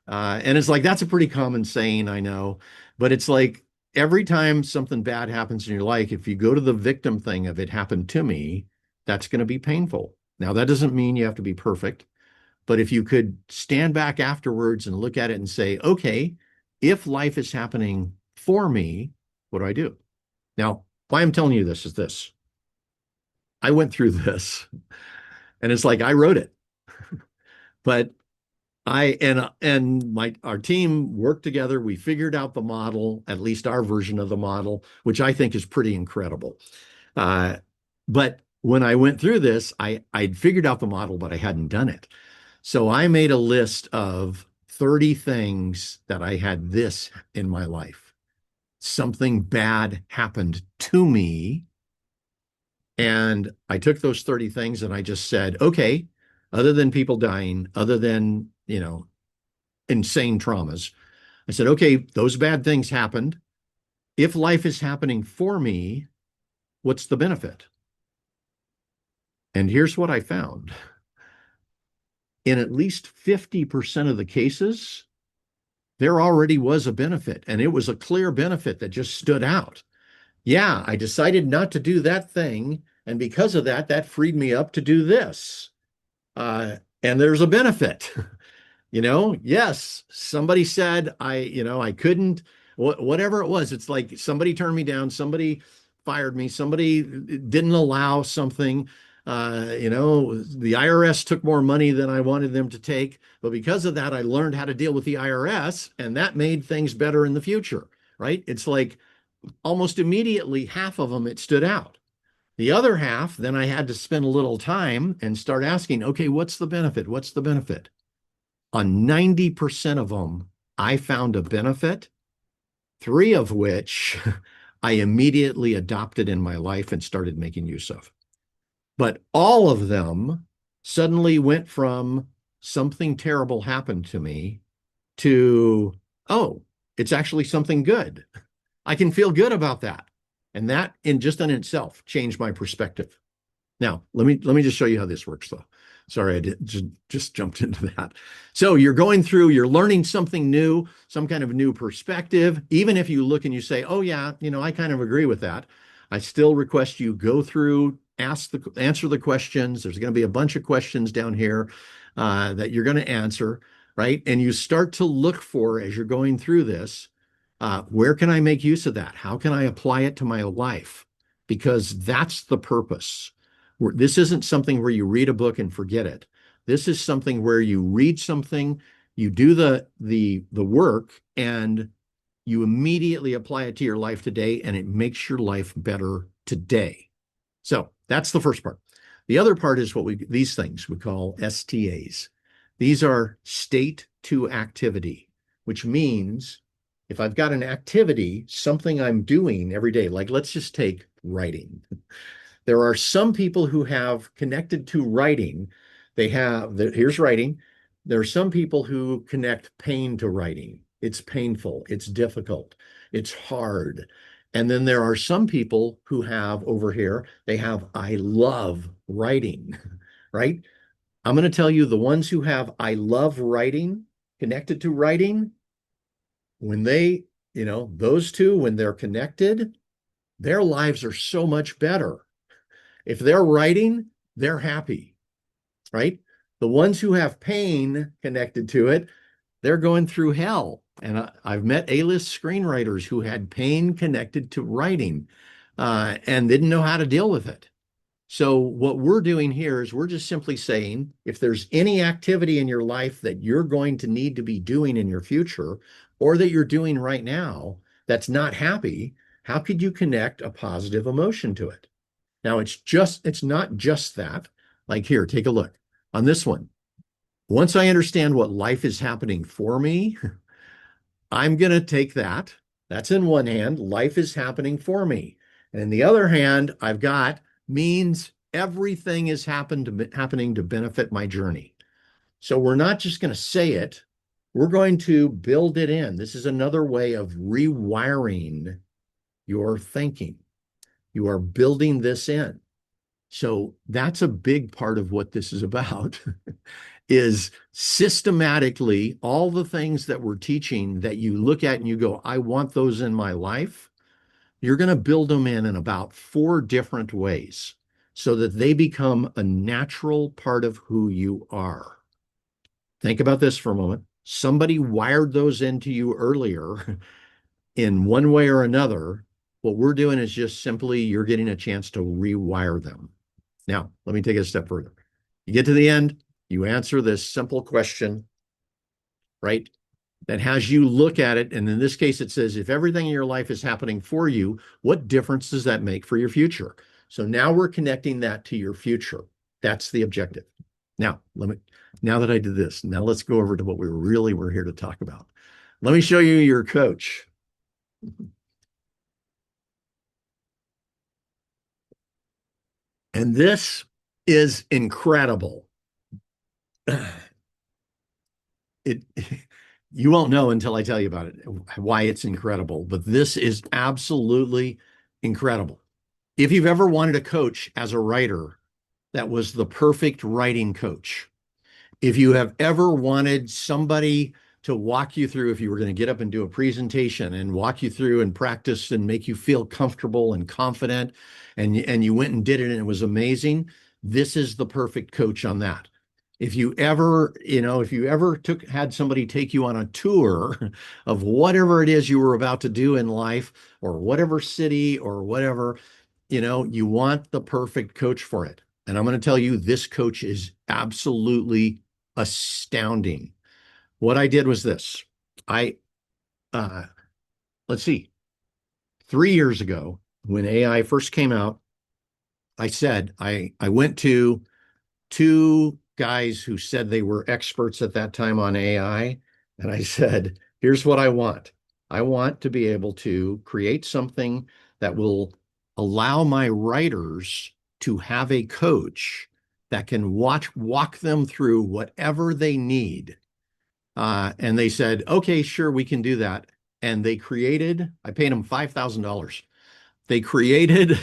And it's like, that's a pretty common saying, I know, but it's like every time something bad happens in your life, if you go to the victim thing of it happened to me, that's going to be painful. Now, that doesn't mean you have to be perfect, but if you could stand back afterwards and look at it and say, okay, if life is happening for me, what do I do? Now, why I'm telling you this is this. I went through this and it's like I wrote it, but our team worked together. We figured out the model, at least our version of the model, which I think is pretty incredible. But when I went through this, I'd figured out the model, but I hadn't done it. So I made a list of 30 things that I had this in my life. Something bad happened to me. And I took those 30 things and I just said, okay, other than people dying, other than, insane traumas, I said, okay, those bad things happened. If life is happening for me, what's the benefit? And here's what I found. In at least 50% of the cases, there already was a benefit, and it was a clear benefit that just stood out. Yeah, I decided not to do that thing, and because of that, that freed me up to do this. And there's a benefit. Yes, somebody said I couldn't, whatever it was. It's like somebody turned me down, somebody fired me, somebody didn't allow something. The IRS took more money than I wanted them to take. But because of that, I learned how to deal with the IRS, and that made things better in the future, right? It's like almost immediately, half of them, it stood out. The other half, then I had to spend a little time and start asking, okay, what's the benefit? What's the benefit? On 90% of them, I found a benefit, 3 of which I immediately adopted in my life and started making use of. But all of them suddenly went from something terrible happened to me to, oh, it's actually something good. I can feel good about that. And that in itself changed my perspective. Now, let me just show you how this works though. Sorry, I just jumped into that. So you're going through, you're learning something new, some kind of new perspective. Even if you look and you say, "Oh yeah, I kind of agree with that," I still request you go through, answer the questions. There's going to be a bunch of questions down here that you're going to answer, right? And you start to look for as you're going through this, where can I make use of that? How can I apply it to my life? Because that's the purpose. This isn't something where you read a book and forget it. This is something where you read something, you do the work, and you immediately apply it to your life today, and it makes your life better today. So that's the first part. The other part is these things we call STAs. These are state to activity, which means if I've got an activity, something I'm doing every day, like let's just take writing. There are some people who have connected to writing. Here's writing. There are some people who connect pain to writing. It's painful, it's difficult, it's hard. And then there are some people who have over here, they have, I love writing, right? I'm going to tell you the ones who have, I love writing, connected to writing, when those two, when they're connected, their lives are so much better. If they're writing, they're happy, right? The ones who have pain connected to it, they're going through hell. And I've met A-list screenwriters who had pain connected to writing and didn't know how to deal with it. So what we're doing here is we're just simply saying, if there's any activity in your life that you're going to need to be doing in your future, or that you're doing right now that's not happy, how could you connect a positive emotion to it? Now, it's not just that. Like here, take a look on this one. Once I understand what life is happening for me, I'm going to take that. That's in one hand, life is happening for me. And in the other hand, I've got means everything is happening to benefit my journey. So we're not just going to say it, we're going to build it in. This is another way of rewiring your thinking. You are building this in. So that's a big part of what this is about is systematically all the things that we're teaching that you look at and you go, I want those in my life. You're going to build them in about 4 different ways so that they become a natural part of who you are. Think about this for a moment. Somebody wired those into you earlier in one way or another. What we're doing is just simply you're getting a chance to rewire them. Now, let me take it a step further. You get to the end, you answer this simple question, right? That has you look at it. And in this case, it says, if everything in your life is happening for you, what difference does that make for your future? So now we're connecting that to your future. That's the objective. Now, now that I did this, now let's go over to what we really were here to talk about. Let me show you your coach. And this is incredible. You won't know until I tell you about it, why it's incredible, but this is absolutely incredible. If you've ever wanted a coach as a writer, that was the perfect writing coach. If you have ever wanted somebody to walk you through, if you were going to get up and do a presentation and walk you through and practice and make you feel comfortable and confident, and you went and did it and it was amazing, this is the perfect coach on that. If you ever had somebody take you on a tour of whatever it is you were about to do in life or whatever city or whatever, you want the perfect coach for it. And I'm going to tell you, this coach is absolutely astounding. What I did was this. Let's see, 3 years ago, when AI first came out, I went to 2 guys who said they were experts at that time on AI. And I said, here's what I want. I want to be able to create something that will allow my writers to have a coach that can walk them through whatever they need. And they said, okay, sure, we can do that. And I paid them $5,000. They created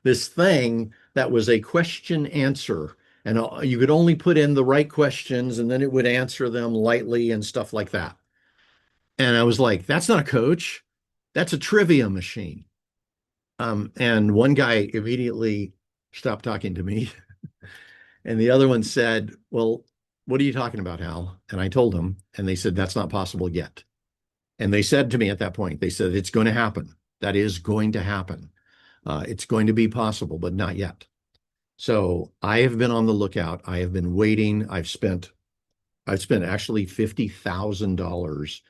this thing that was a question answer. And you could only put in the right questions and then it would answer them lightly and stuff like that. And I was like, that's not a coach. That's a trivia machine. And one guy immediately stopped talking to me. And the other one said, well, what are you talking about, Hal? And I told them, and they said, that's not possible yet. And they said to me at that point, they said, it's going to happen. That is going to happen. It's going to be possible, but not yet. So I have been on the lookout. I have been waiting. I've spent actually $50,000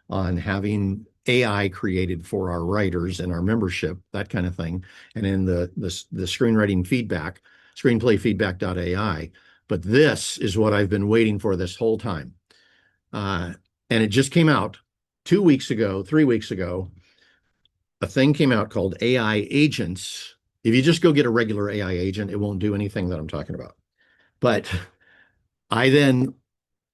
on having AI created for our writers and our membership, that kind of thing, and in the screenwriting feedback, screenplayfeedback.ai. But this is what I've been waiting for this whole time. And it just came out 2 weeks ago, 3 weeks ago. A thing came out called AI agents. If you just go get a regular AI agent, it won't do anything that I'm talking about. But I then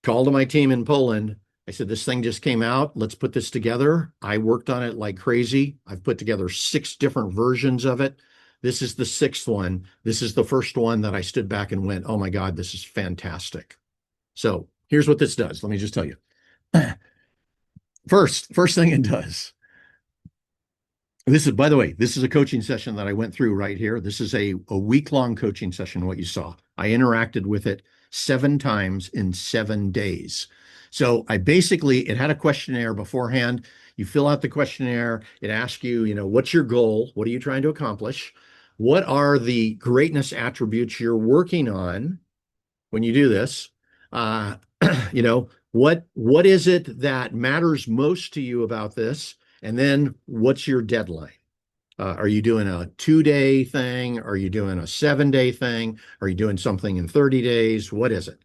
called to my team in Poland. I said, this thing just came out. Let's put this together. I worked on it like crazy. I've put together 6 different versions of it. This is the 6th one. This is the first one that I stood back and went, oh my God, this is fantastic. So here's what this does. Let me just tell you. First thing it does. This is, by the way, this is a coaching session that I went through right here. This is a week-long coaching session, what you saw. I interacted with it 7 times in 7 days. So it had a questionnaire beforehand. You fill out the questionnaire. It asks you, what's your goal? What are you trying to accomplish? What are the greatness attributes you're working on when you do this? Uh, what is it that matters most to you about this? And then what's your deadline? Are you doing a 2-day thing? Are you doing a 7-day thing? Are you doing something in 30 days? What is it?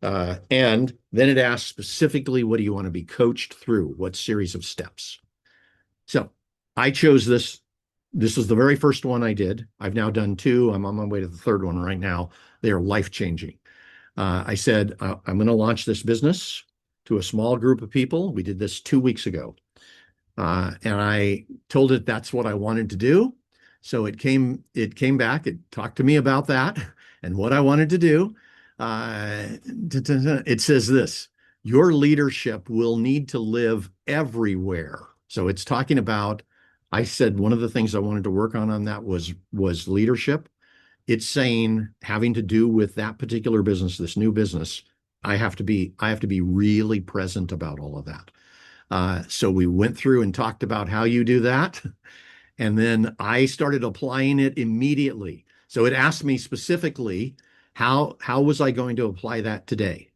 And then it asks specifically, what do you want to be coached through? What series of steps? So I chose this. This was the very first one I did. I've now done 2. I'm on my way to the 3rd one right now. They are life-changing. I said, I'm going to launch this business to a small group of people. We did this 2 weeks ago. And I told it that's what I wanted to do. So it came back, it talked to me about that and what I wanted to do. It says this, your leadership will need to live everywhere. So it's talking about, I said one of the things I wanted to work on that was leadership. It's saying having to do with that particular business, this new business, I have to be really present about all of that. So we went through and talked about how you do that. And then I started applying it immediately. So it asked me specifically, how was I going to apply that today?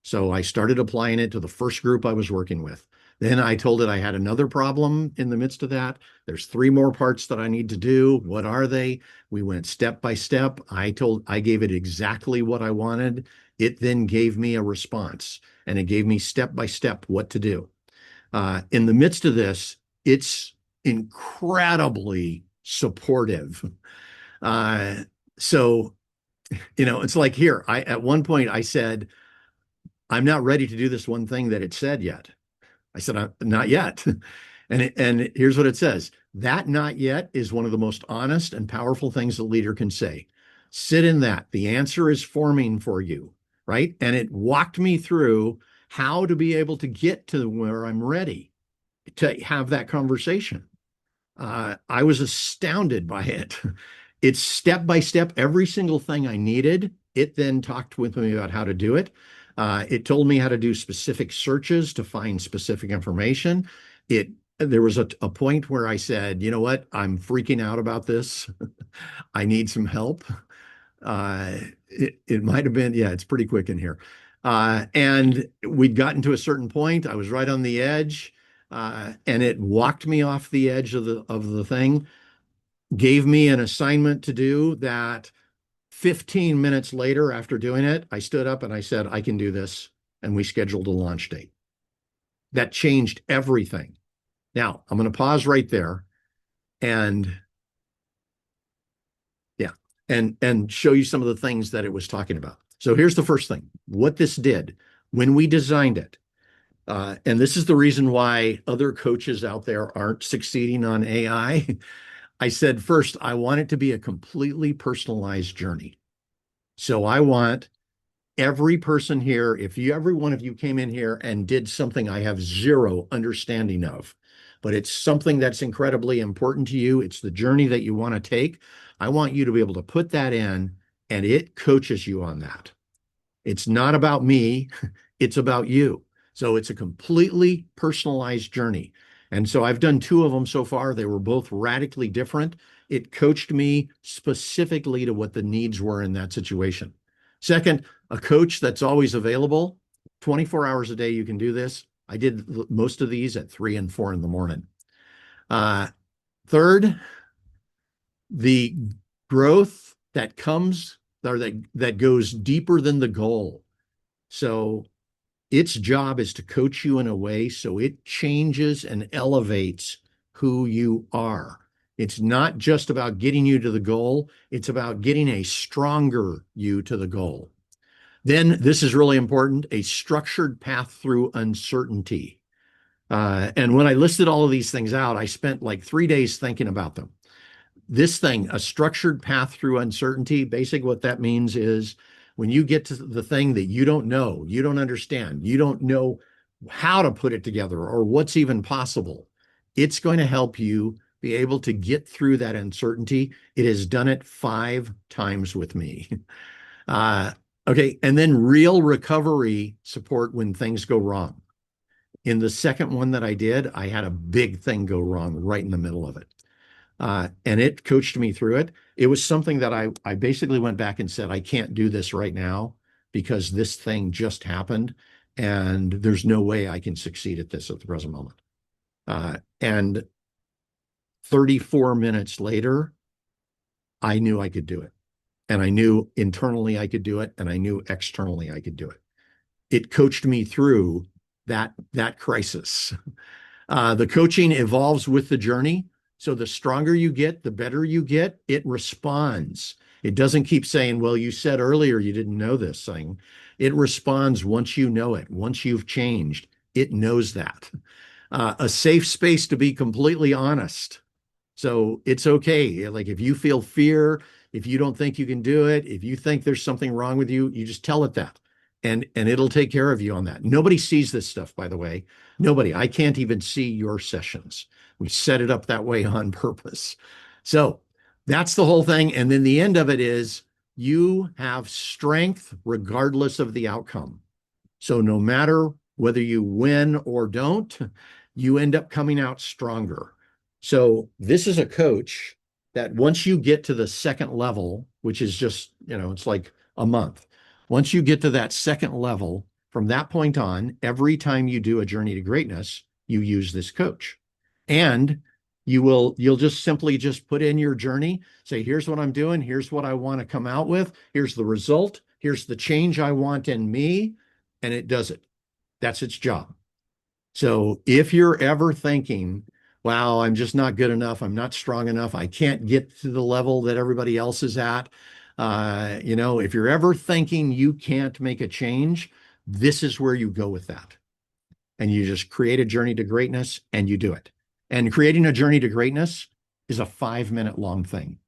So I started applying it to the first group I was working with. Then I told it I had another problem in the midst of that. There's 3 more parts that I need to do. What are they? We went step by step. I gave it exactly what I wanted. It then gave me a response and it gave me step by step what to do. In the midst of this, it's incredibly supportive. So, it's like here, at one point I said, I'm not ready to do this one thing that it said yet. I said, not yet. And here's what it says. That not yet is one of the most honest and powerful things a leader can say. Sit in that. The answer is forming for you, right? And it walked me through how to be able to get to where I'm ready to have that conversation. I was astounded by it. It's step by step, every single thing I needed. It then talked with me about how to do it. It told me how to do specific searches to find specific information. There was a point where I said, you know what? I'm freaking out about this. I need some help. It might have been, yeah, it's pretty quick in here. And we'd gotten to a certain point. I was right on the edge, and it walked me off the edge of the thing, gave me an assignment to do that 15 minutes later after doing it, I stood up and I said, I can do this. And we scheduled a launch date. That changed everything. Now, I'm going to pause right there and show you some of the things that it was talking about. So here's the first thing, what this did when we designed it. And this is the reason why other coaches out there aren't succeeding on AI. I said, first, I want it to be a completely personalized journey. So I want every person here, if you, every one of you came in here and did something I have zero understanding of, but it's something that's incredibly important to you, it's the journey that you want to take, I want you to be able to put that in and it coaches you on that. It's not about me, it's about you. So it's a completely personalized journey. And so I've done two of them so far. They were both radically different. It coached me specifically to what the needs were in that situation. Second, a coach that's always available, 24 hours a day, you can do this. I did most of these at 3 and 4 in the morning. Third, the growth that comes or that goes deeper than the goal. So its job is to coach you in a way so it changes and elevates who you are. It's not just about getting you to the goal, it's about getting a stronger you to the goal. Then, this is really important, a structured path through uncertainty. And when I listed all of these things out, I spent like 3 days thinking about them. This thing, a structured path through uncertainty, basically what that means is when you get to the thing that you don't know, you don't understand, you don't know how to put it together or what's even possible, it's going to help you be able to get through that uncertainty. It has done it 5 times with me. Okay, and then real recovery support when things go wrong. In the second one that I did, I had a big thing go wrong right in the middle of it. And it coached me through it. It was something that I basically went back and said, I can't do this right now because this thing just happened and there's no way I can succeed at this at the present moment. And 34 minutes later, I knew I could do it. And I knew internally I could do it, and I knew externally I could do it. It coached me through that crisis. The coaching evolves with the journey. So the stronger you get, the better you get, it responds. It doesn't keep saying, well, you said earlier you didn't know this thing. It responds once you know it, once you've changed. It knows that. A safe space to be completely honest. So it's okay. Like if you feel fear, if you don't think you can do it, if you think there's something wrong with you, you just tell it that. And it'll take care of you on that. Nobody sees this stuff, by the way. Nobody. I can't even see your sessions. We set it up that way on purpose. So that's the whole thing. And then the end of it is you have strength regardless of the outcome. So no matter whether you win or don't, you end up coming out stronger. So this is a coach that once you get to the second level, which is just, it's like a month. Once you get to that second level, from that point on, every time you do a journey to greatness, you use this coach. And you'll just simply just put in your journey, say, here's what I'm doing, here's what I want to come out with, here's the result, here's the change I want in me, and it does it. That's its job. So if you're ever thinking, wow, I'm just not good enough, I'm not strong enough, I can't get to the level that everybody else is at, if you're ever thinking you can't make a change, this is where you go with that. And you just create a journey to greatness and you do it. And creating a journey to greatness is a 5-minute long thing.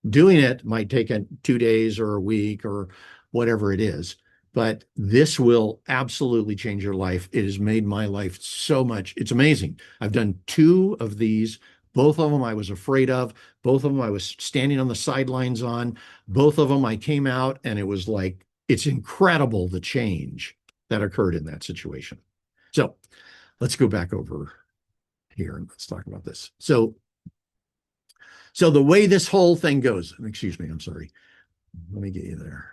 Doing it might take 2 days or a week or whatever it is, but this will absolutely change your life. It has made my life so much. It's amazing. I've done 2 of these. Both of them I was afraid of. Both of them I was standing on the sidelines on. Both of them I came out and it was like, it's incredible the change that occurred in that situation. So let's go back over here and let's talk about this. So the way this whole thing goes, excuse me, I'm sorry. Let me get you there.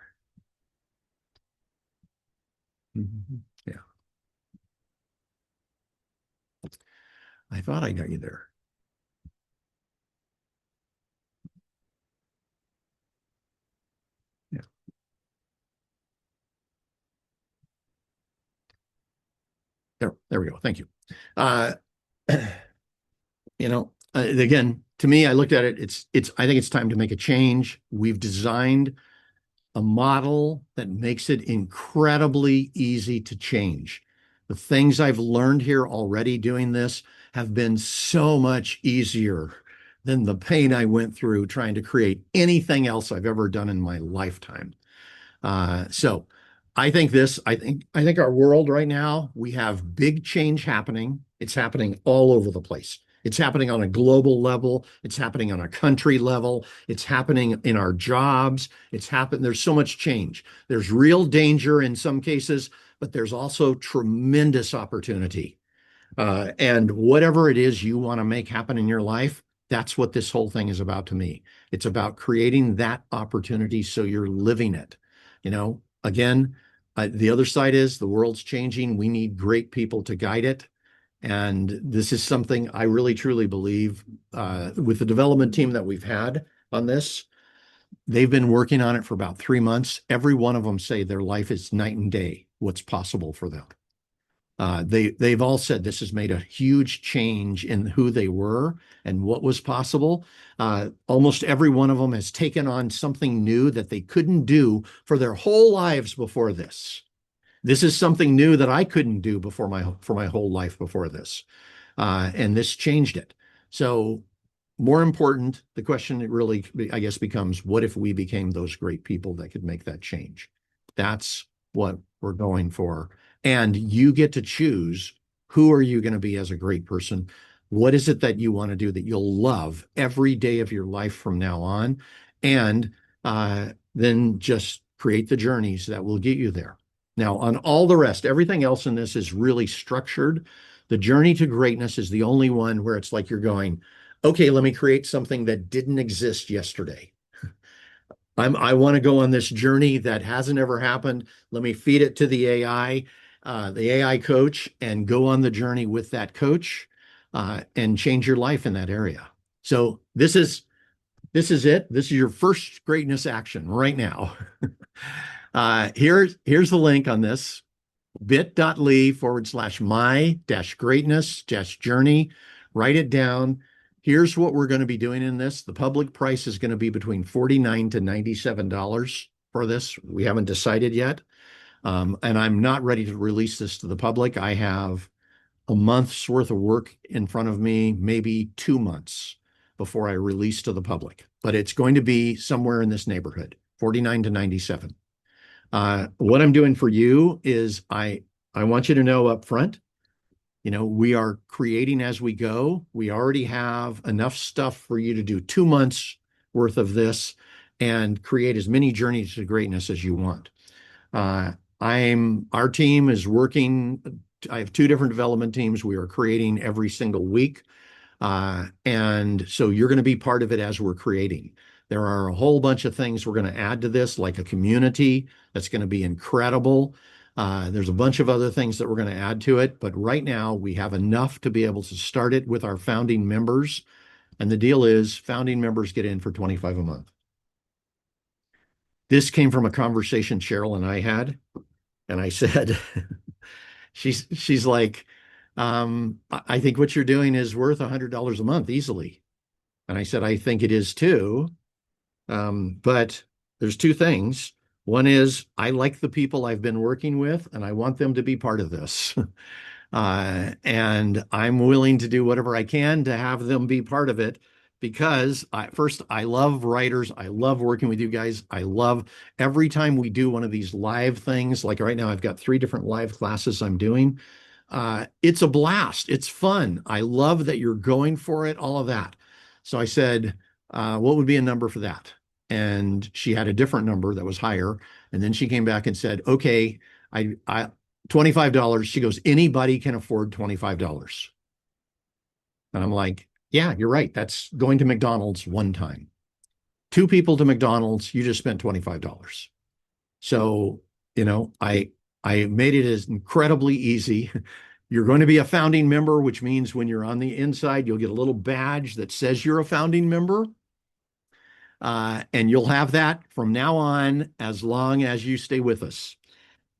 Yeah. I thought I got you there. Yeah. There we go. Thank you. Again, to me, I looked at it. I think it's time to make a change. We've designed a model that makes it incredibly easy to change. The things I've learned here already doing this have been so much easier than the pain I went through trying to create anything else I've ever done in my lifetime. So I think our world right now, we have big change happening. It's happening all over the place. It's happening on a global level. It's happening on a country level. It's happening in our jobs. There's so much change. There's real danger in some cases, but there's also tremendous opportunity. And whatever it is you want to make happen in your life, that's what this whole thing is about to me. It's about creating that opportunity so you're living it. Again, the other side is the world's changing. We need great people to guide it. And this is something I really truly believe with the development team that we've had on this. They've been working on it for about 3 months. Every one of them say their life is night and day, what's possible for them. They've all said this has made a huge change in who they were and what was possible. Almost every one of them has taken on something new that they couldn't do for their whole lives before this. This is something new that I couldn't do for my whole life before this, and this changed it. So, more important, the question it really, I guess, becomes: what if we became those great people that could make that change? That's what we're going for. And you get to choose who are you going to be as a great person? What is it that you want to do that you'll love every day of your life from now on? And then just create the journeys that will get you there. Now, on all the rest, everything else in this is really structured. The journey to greatness is the only one where it's like you're going, okay, let me create something that didn't exist yesterday. I want to go on this journey that hasn't ever happened. Let me feed it to the AI coach, and go on the journey with that coach, and change your life in that area. So this is it. This is your first greatness action right now. Here's the link on this: bit.ly/my-greatness-journey. Write it down. Here's what we're going to be doing in this. The public price is going to be between $49 to $97 for this. We haven't decided yet. And I'm not ready to release this to the public. I have a month's worth of work in front of me, maybe 2 months before I release to the public. But it's going to be somewhere in this neighborhood, 49 to 97. What I'm doing for you is I want you to know up front, we are creating as we go. We already have enough stuff for you to do 2 months worth of this and create as many journeys to greatness as you want. Our team is working. I have 2 different development teams. We are creating every single week. And so you're going to be part of it as we're creating. There are a whole bunch of things we're going to add to this, like a community that's going to be incredible. There's a bunch of other things that we're going to add to it, but right now we have enough to be able to start it with our founding members. And the deal is founding members get in for $25 a month. This came from a conversation Cheryl and I had, and I said, she's like, I think what you're doing is worth $100 a month easily. And I said, I think it is too. But there's 2 things. One is I like the people I've been working with, and I want them to be part of this. And I'm willing to do whatever I can to have them be part of it, because I love writers. I love working with you guys. I love every time we do one of these live things. Like right now, I've got 3 different live classes I'm doing. It's a blast. It's fun. I love that you're going for it, all of that. So I said, what would be a number for that? And she had a different number that was higher. And then she came back and said, okay, I $25. She goes, anybody can afford $25. And I'm like, yeah, you're right. That's going to McDonald's one time. 2 people to McDonald's, you just spent $25. So, I made it as incredibly easy. You're going to be a founding member, which means when you're on the inside, you'll get a little badge that says you're a founding member. And you'll have that from now on as long as you stay with us.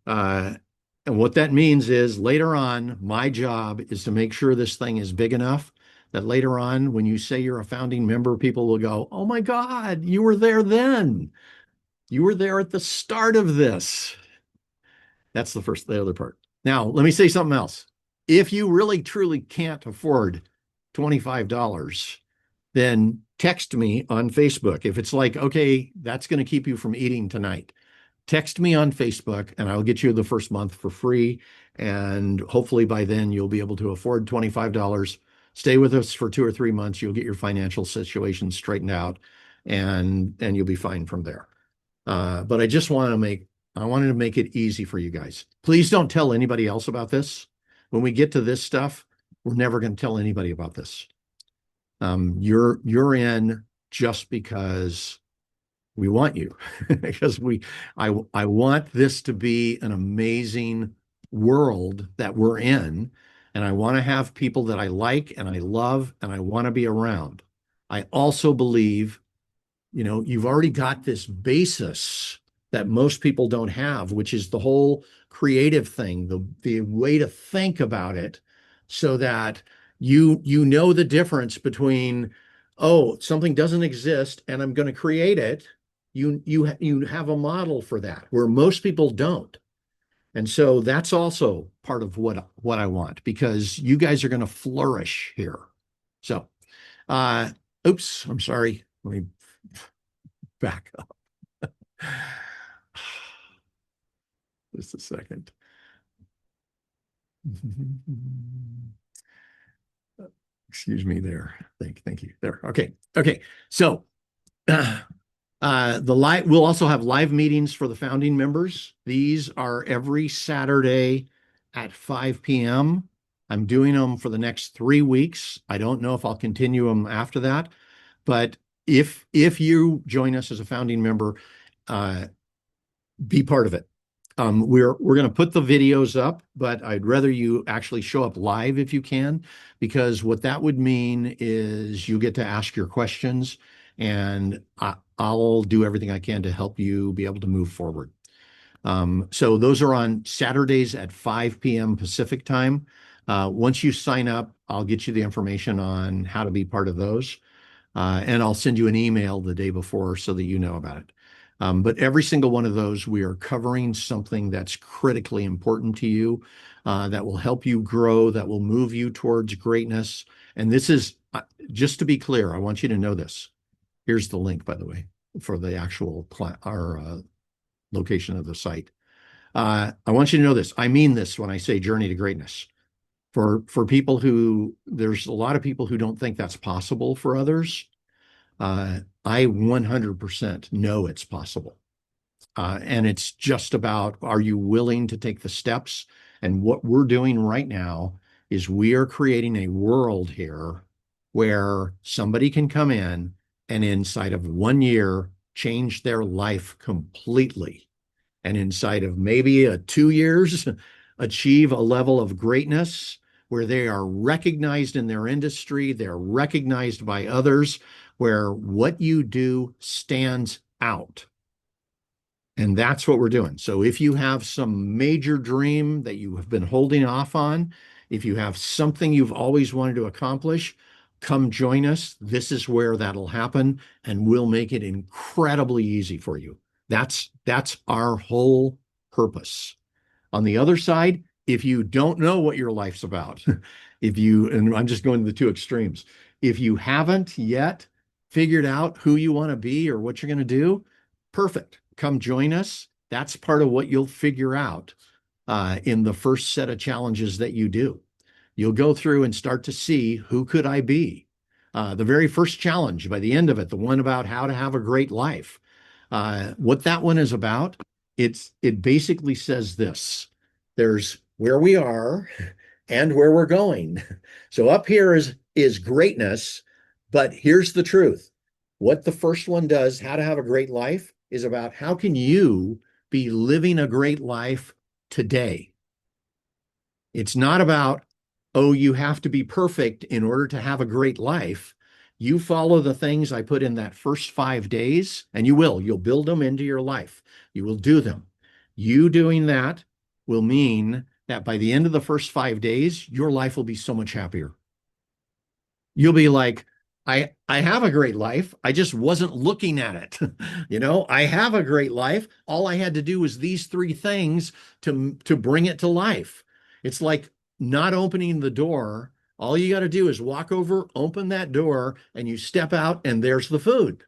And what that means is later on, my job is to make sure this thing is big enough that later on, when you say you're a founding member, people will go, oh my God, you were there then. You were there at the start of this. That's the other part. Now, let me say something else. If you really truly can't afford $25, then text me on Facebook. If it's like, okay, that's going to keep you from eating tonight, text me on Facebook and I'll get you the first month for free. And hopefully by then you'll be able to afford $25. Stay with us for 2 or 3 months. You'll get your financial situation straightened out and you'll be fine from there. But I wanted to make it easy for you guys. Please don't tell anybody else about this. When we get to this stuff, we're never going to tell anybody about this. You're in just because we want you, because I want this to be an amazing world that we're in, and I want to have people that I like and I love and I want to be around. I also believe, you've already got this basis that most people don't have, which is the whole creative thing, the way to think about it so that you know the difference between, oh, something doesn't exist and I'm going to create it. You have a model for that where most people don't. And so that's also part of what I want, because you guys are going to flourish here. So, oops, I'm sorry. Let me back up. Just a second. Excuse me there. Thank you. There. Okay. So we'll also have live meetings for the founding members. These are every Saturday at 5 p.m. I'm doing them for the next 3 weeks. I don't know if I'll continue them after that, but if you join us as a founding member, be part of it. We're going to put the videos up, but I'd rather you actually show up live if you can, because what that would mean is you get to ask your questions, and I'll do everything I can to help you be able to move forward. So those are on Saturdays at 5 p.m. Pacific time. Once you sign up, I'll get you the information on how to be part of those, and I'll send you an email the day before so that you know about it. But every single one of those, we are covering something that's critically important to you, that will help you grow, that will move you towards greatness. And this is, just to be clear, I want you to know this. Here's the link, by the way, for the actual location of the site. I want you to know this. I mean this when I say journey to greatness. For people there's a lot of people who don't think that's possible for others. I 100% know it's possible. And it's just about, are you willing to take the steps? And what we're doing right now is we are creating a world here where somebody can come in and inside of 1 year change their life completely. And inside of maybe 2 years, achieve a level of greatness where they are recognized in their industry, they're recognized by others, where what you do stands out. And that's what we're doing. So if you have some major dream that you have been holding off on, if you have something you've always wanted to accomplish, come join us. This is where that'll happen, and we'll make it incredibly easy for you. That's our whole purpose. On the other side, if you don't know what your life's about, and I'm just going to the two extremes, if you haven't yet figured out who you want to be or what you're going to do, perfect. Come join us. That's part of what you'll figure out in the first set of challenges that you do. You'll go through and start to see, who could I be? The very first challenge, by the end of it, the one about how to have a great life. What that one is about, it basically says this: there's where we are and where we're going. So up here is greatness, but here's the truth. What the first one does, how to have a great life, is about how can you be living a great life today. It's not about, oh, you have to be perfect in order to have a great life. You follow the things I put in that first 5 days, and you'll build them into your life. You will do them. You doing that will mean that by the end of the first 5 days, your life will be so much happier. You'll be like, I have a great life. I just wasn't looking at it. I have a great life. All I had to do was these 3 things to bring it to life. It's like not opening the door. All you got to do is walk over, open that door, and you step out, and there's the food.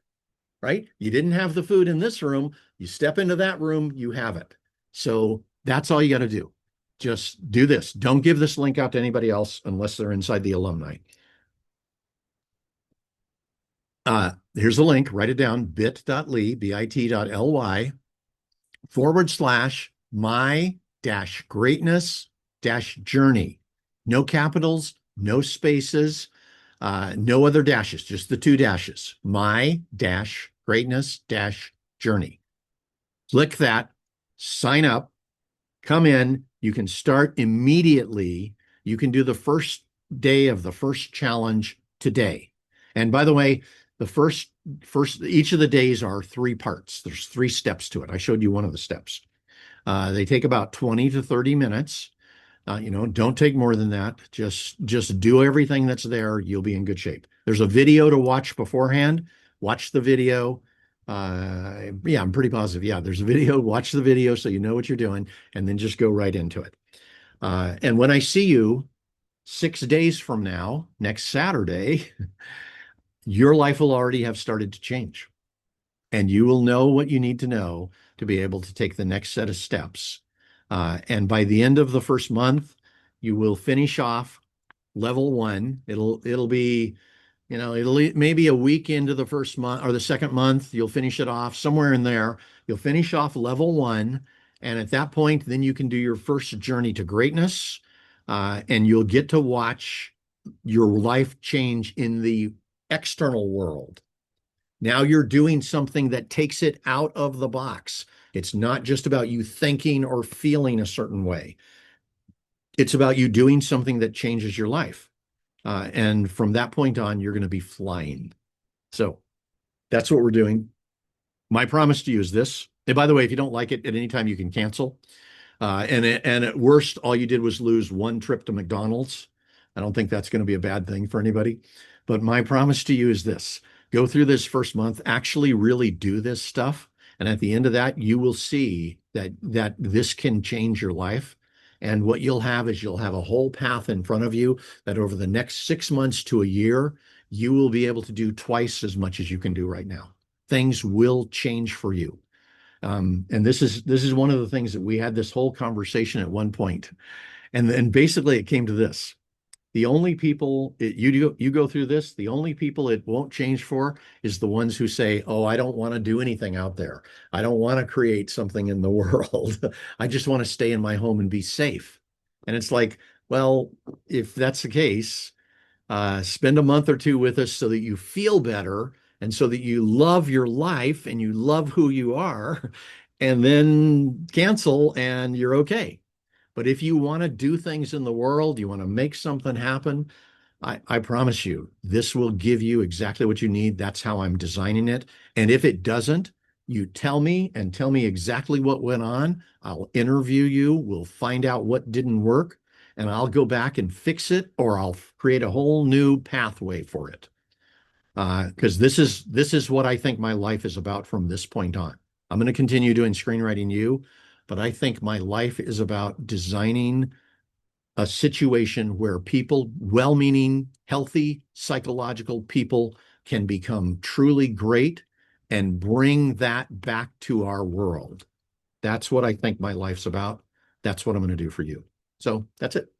right? You didn't have the food in this room. You step into that room, you have it. So that's all you got to do. Just do this. Don't give this link out to anybody else unless they're inside the alumni. Here's the link. Write it down, bit.ly, bit.ly / my dash greatness dash journey. No capitals, no spaces, no other dashes, just the two dashes. My dash greatness dash journey. Click that, sign up, come in. You can start immediately. You can do the first day of the first challenge today. And by the way, the first each of the days are 3 parts. There's 3 steps to it. I showed you one of the steps. They take about 20 to 30 minutes. Don't take more than that. Just do everything that's there. You'll be in good shape. There's a video to watch beforehand. Watch the video. Yeah, I'm pretty positive. Yeah, there's a video. Watch the video so you know what you're doing, and then just go right into it. And when I see you 6 days from now, next Saturday, your life will already have started to change. And you will know what you need to know to be able to take the next set of steps. And by the end of the first month, you will finish off level 1. It'll be, it'll maybe a week into the first month or the second month, you'll finish it off somewhere in there. You'll finish off level 1. And at that point, then you can do your first journey to greatness. And you'll get to watch your life change in the external world. Now you're doing something that takes it out of the box. It's not just about you thinking or feeling a certain way. It's about you doing something that changes your life. And from that point on, you're going to be flying. So that's what we're doing. My promise to you is this. And by the way, if you don't like it at any time, you can cancel. And at worst, all you did was lose 1 trip to McDonald's. I don't think that's going to be a bad thing for anybody. But my promise to you is this. Go through this first month, actually really do this stuff. And at the end of that, you will see that this can change your life. And what you'll have is you'll have a whole path in front of you that over the next 6 months to a year, you will be able to do twice as much as you can do right now. Things will change for you. And this is one of the things that we had this whole conversation at one point. And then basically it came to this. The only people you go through this, the only people it won't change for is the ones who say, "Oh, I don't want to do anything out there. I don't want to create something in the world. I just want to stay in my home and be safe." And it's like, well, if that's the case, spend a month or 2 with us so that you feel better and so that you love your life and you love who you are, and then cancel and you're okay. But if you want to do things in the world, you want to make something happen, I promise you, this will give you exactly what you need. That's how I'm designing it. And if it doesn't, you tell me and tell me exactly what went on. I'll interview you. We'll find out what didn't work, and I'll go back and fix it, or I'll create a whole new pathway for it. Because this is what I think my life is about from this point on. I'm going to continue doing Screenwriting U, but I think my life is about designing a situation where people, well-meaning, healthy, psychological people can become truly great and bring that back to our world. That's what I think my life's about. That's what I'm going to do for you. So that's it.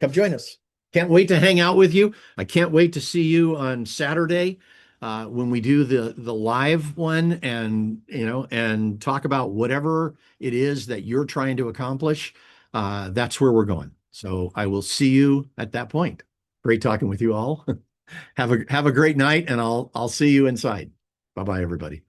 Come join us. Can't wait to hang out with you. I can't wait to see you on Saturday when we do the live one, and talk about whatever it is that you're trying to accomplish. That's where we're going. So I will see you at that point. Great talking with you all. Have a great night, and I'll see you inside. Bye-bye, everybody.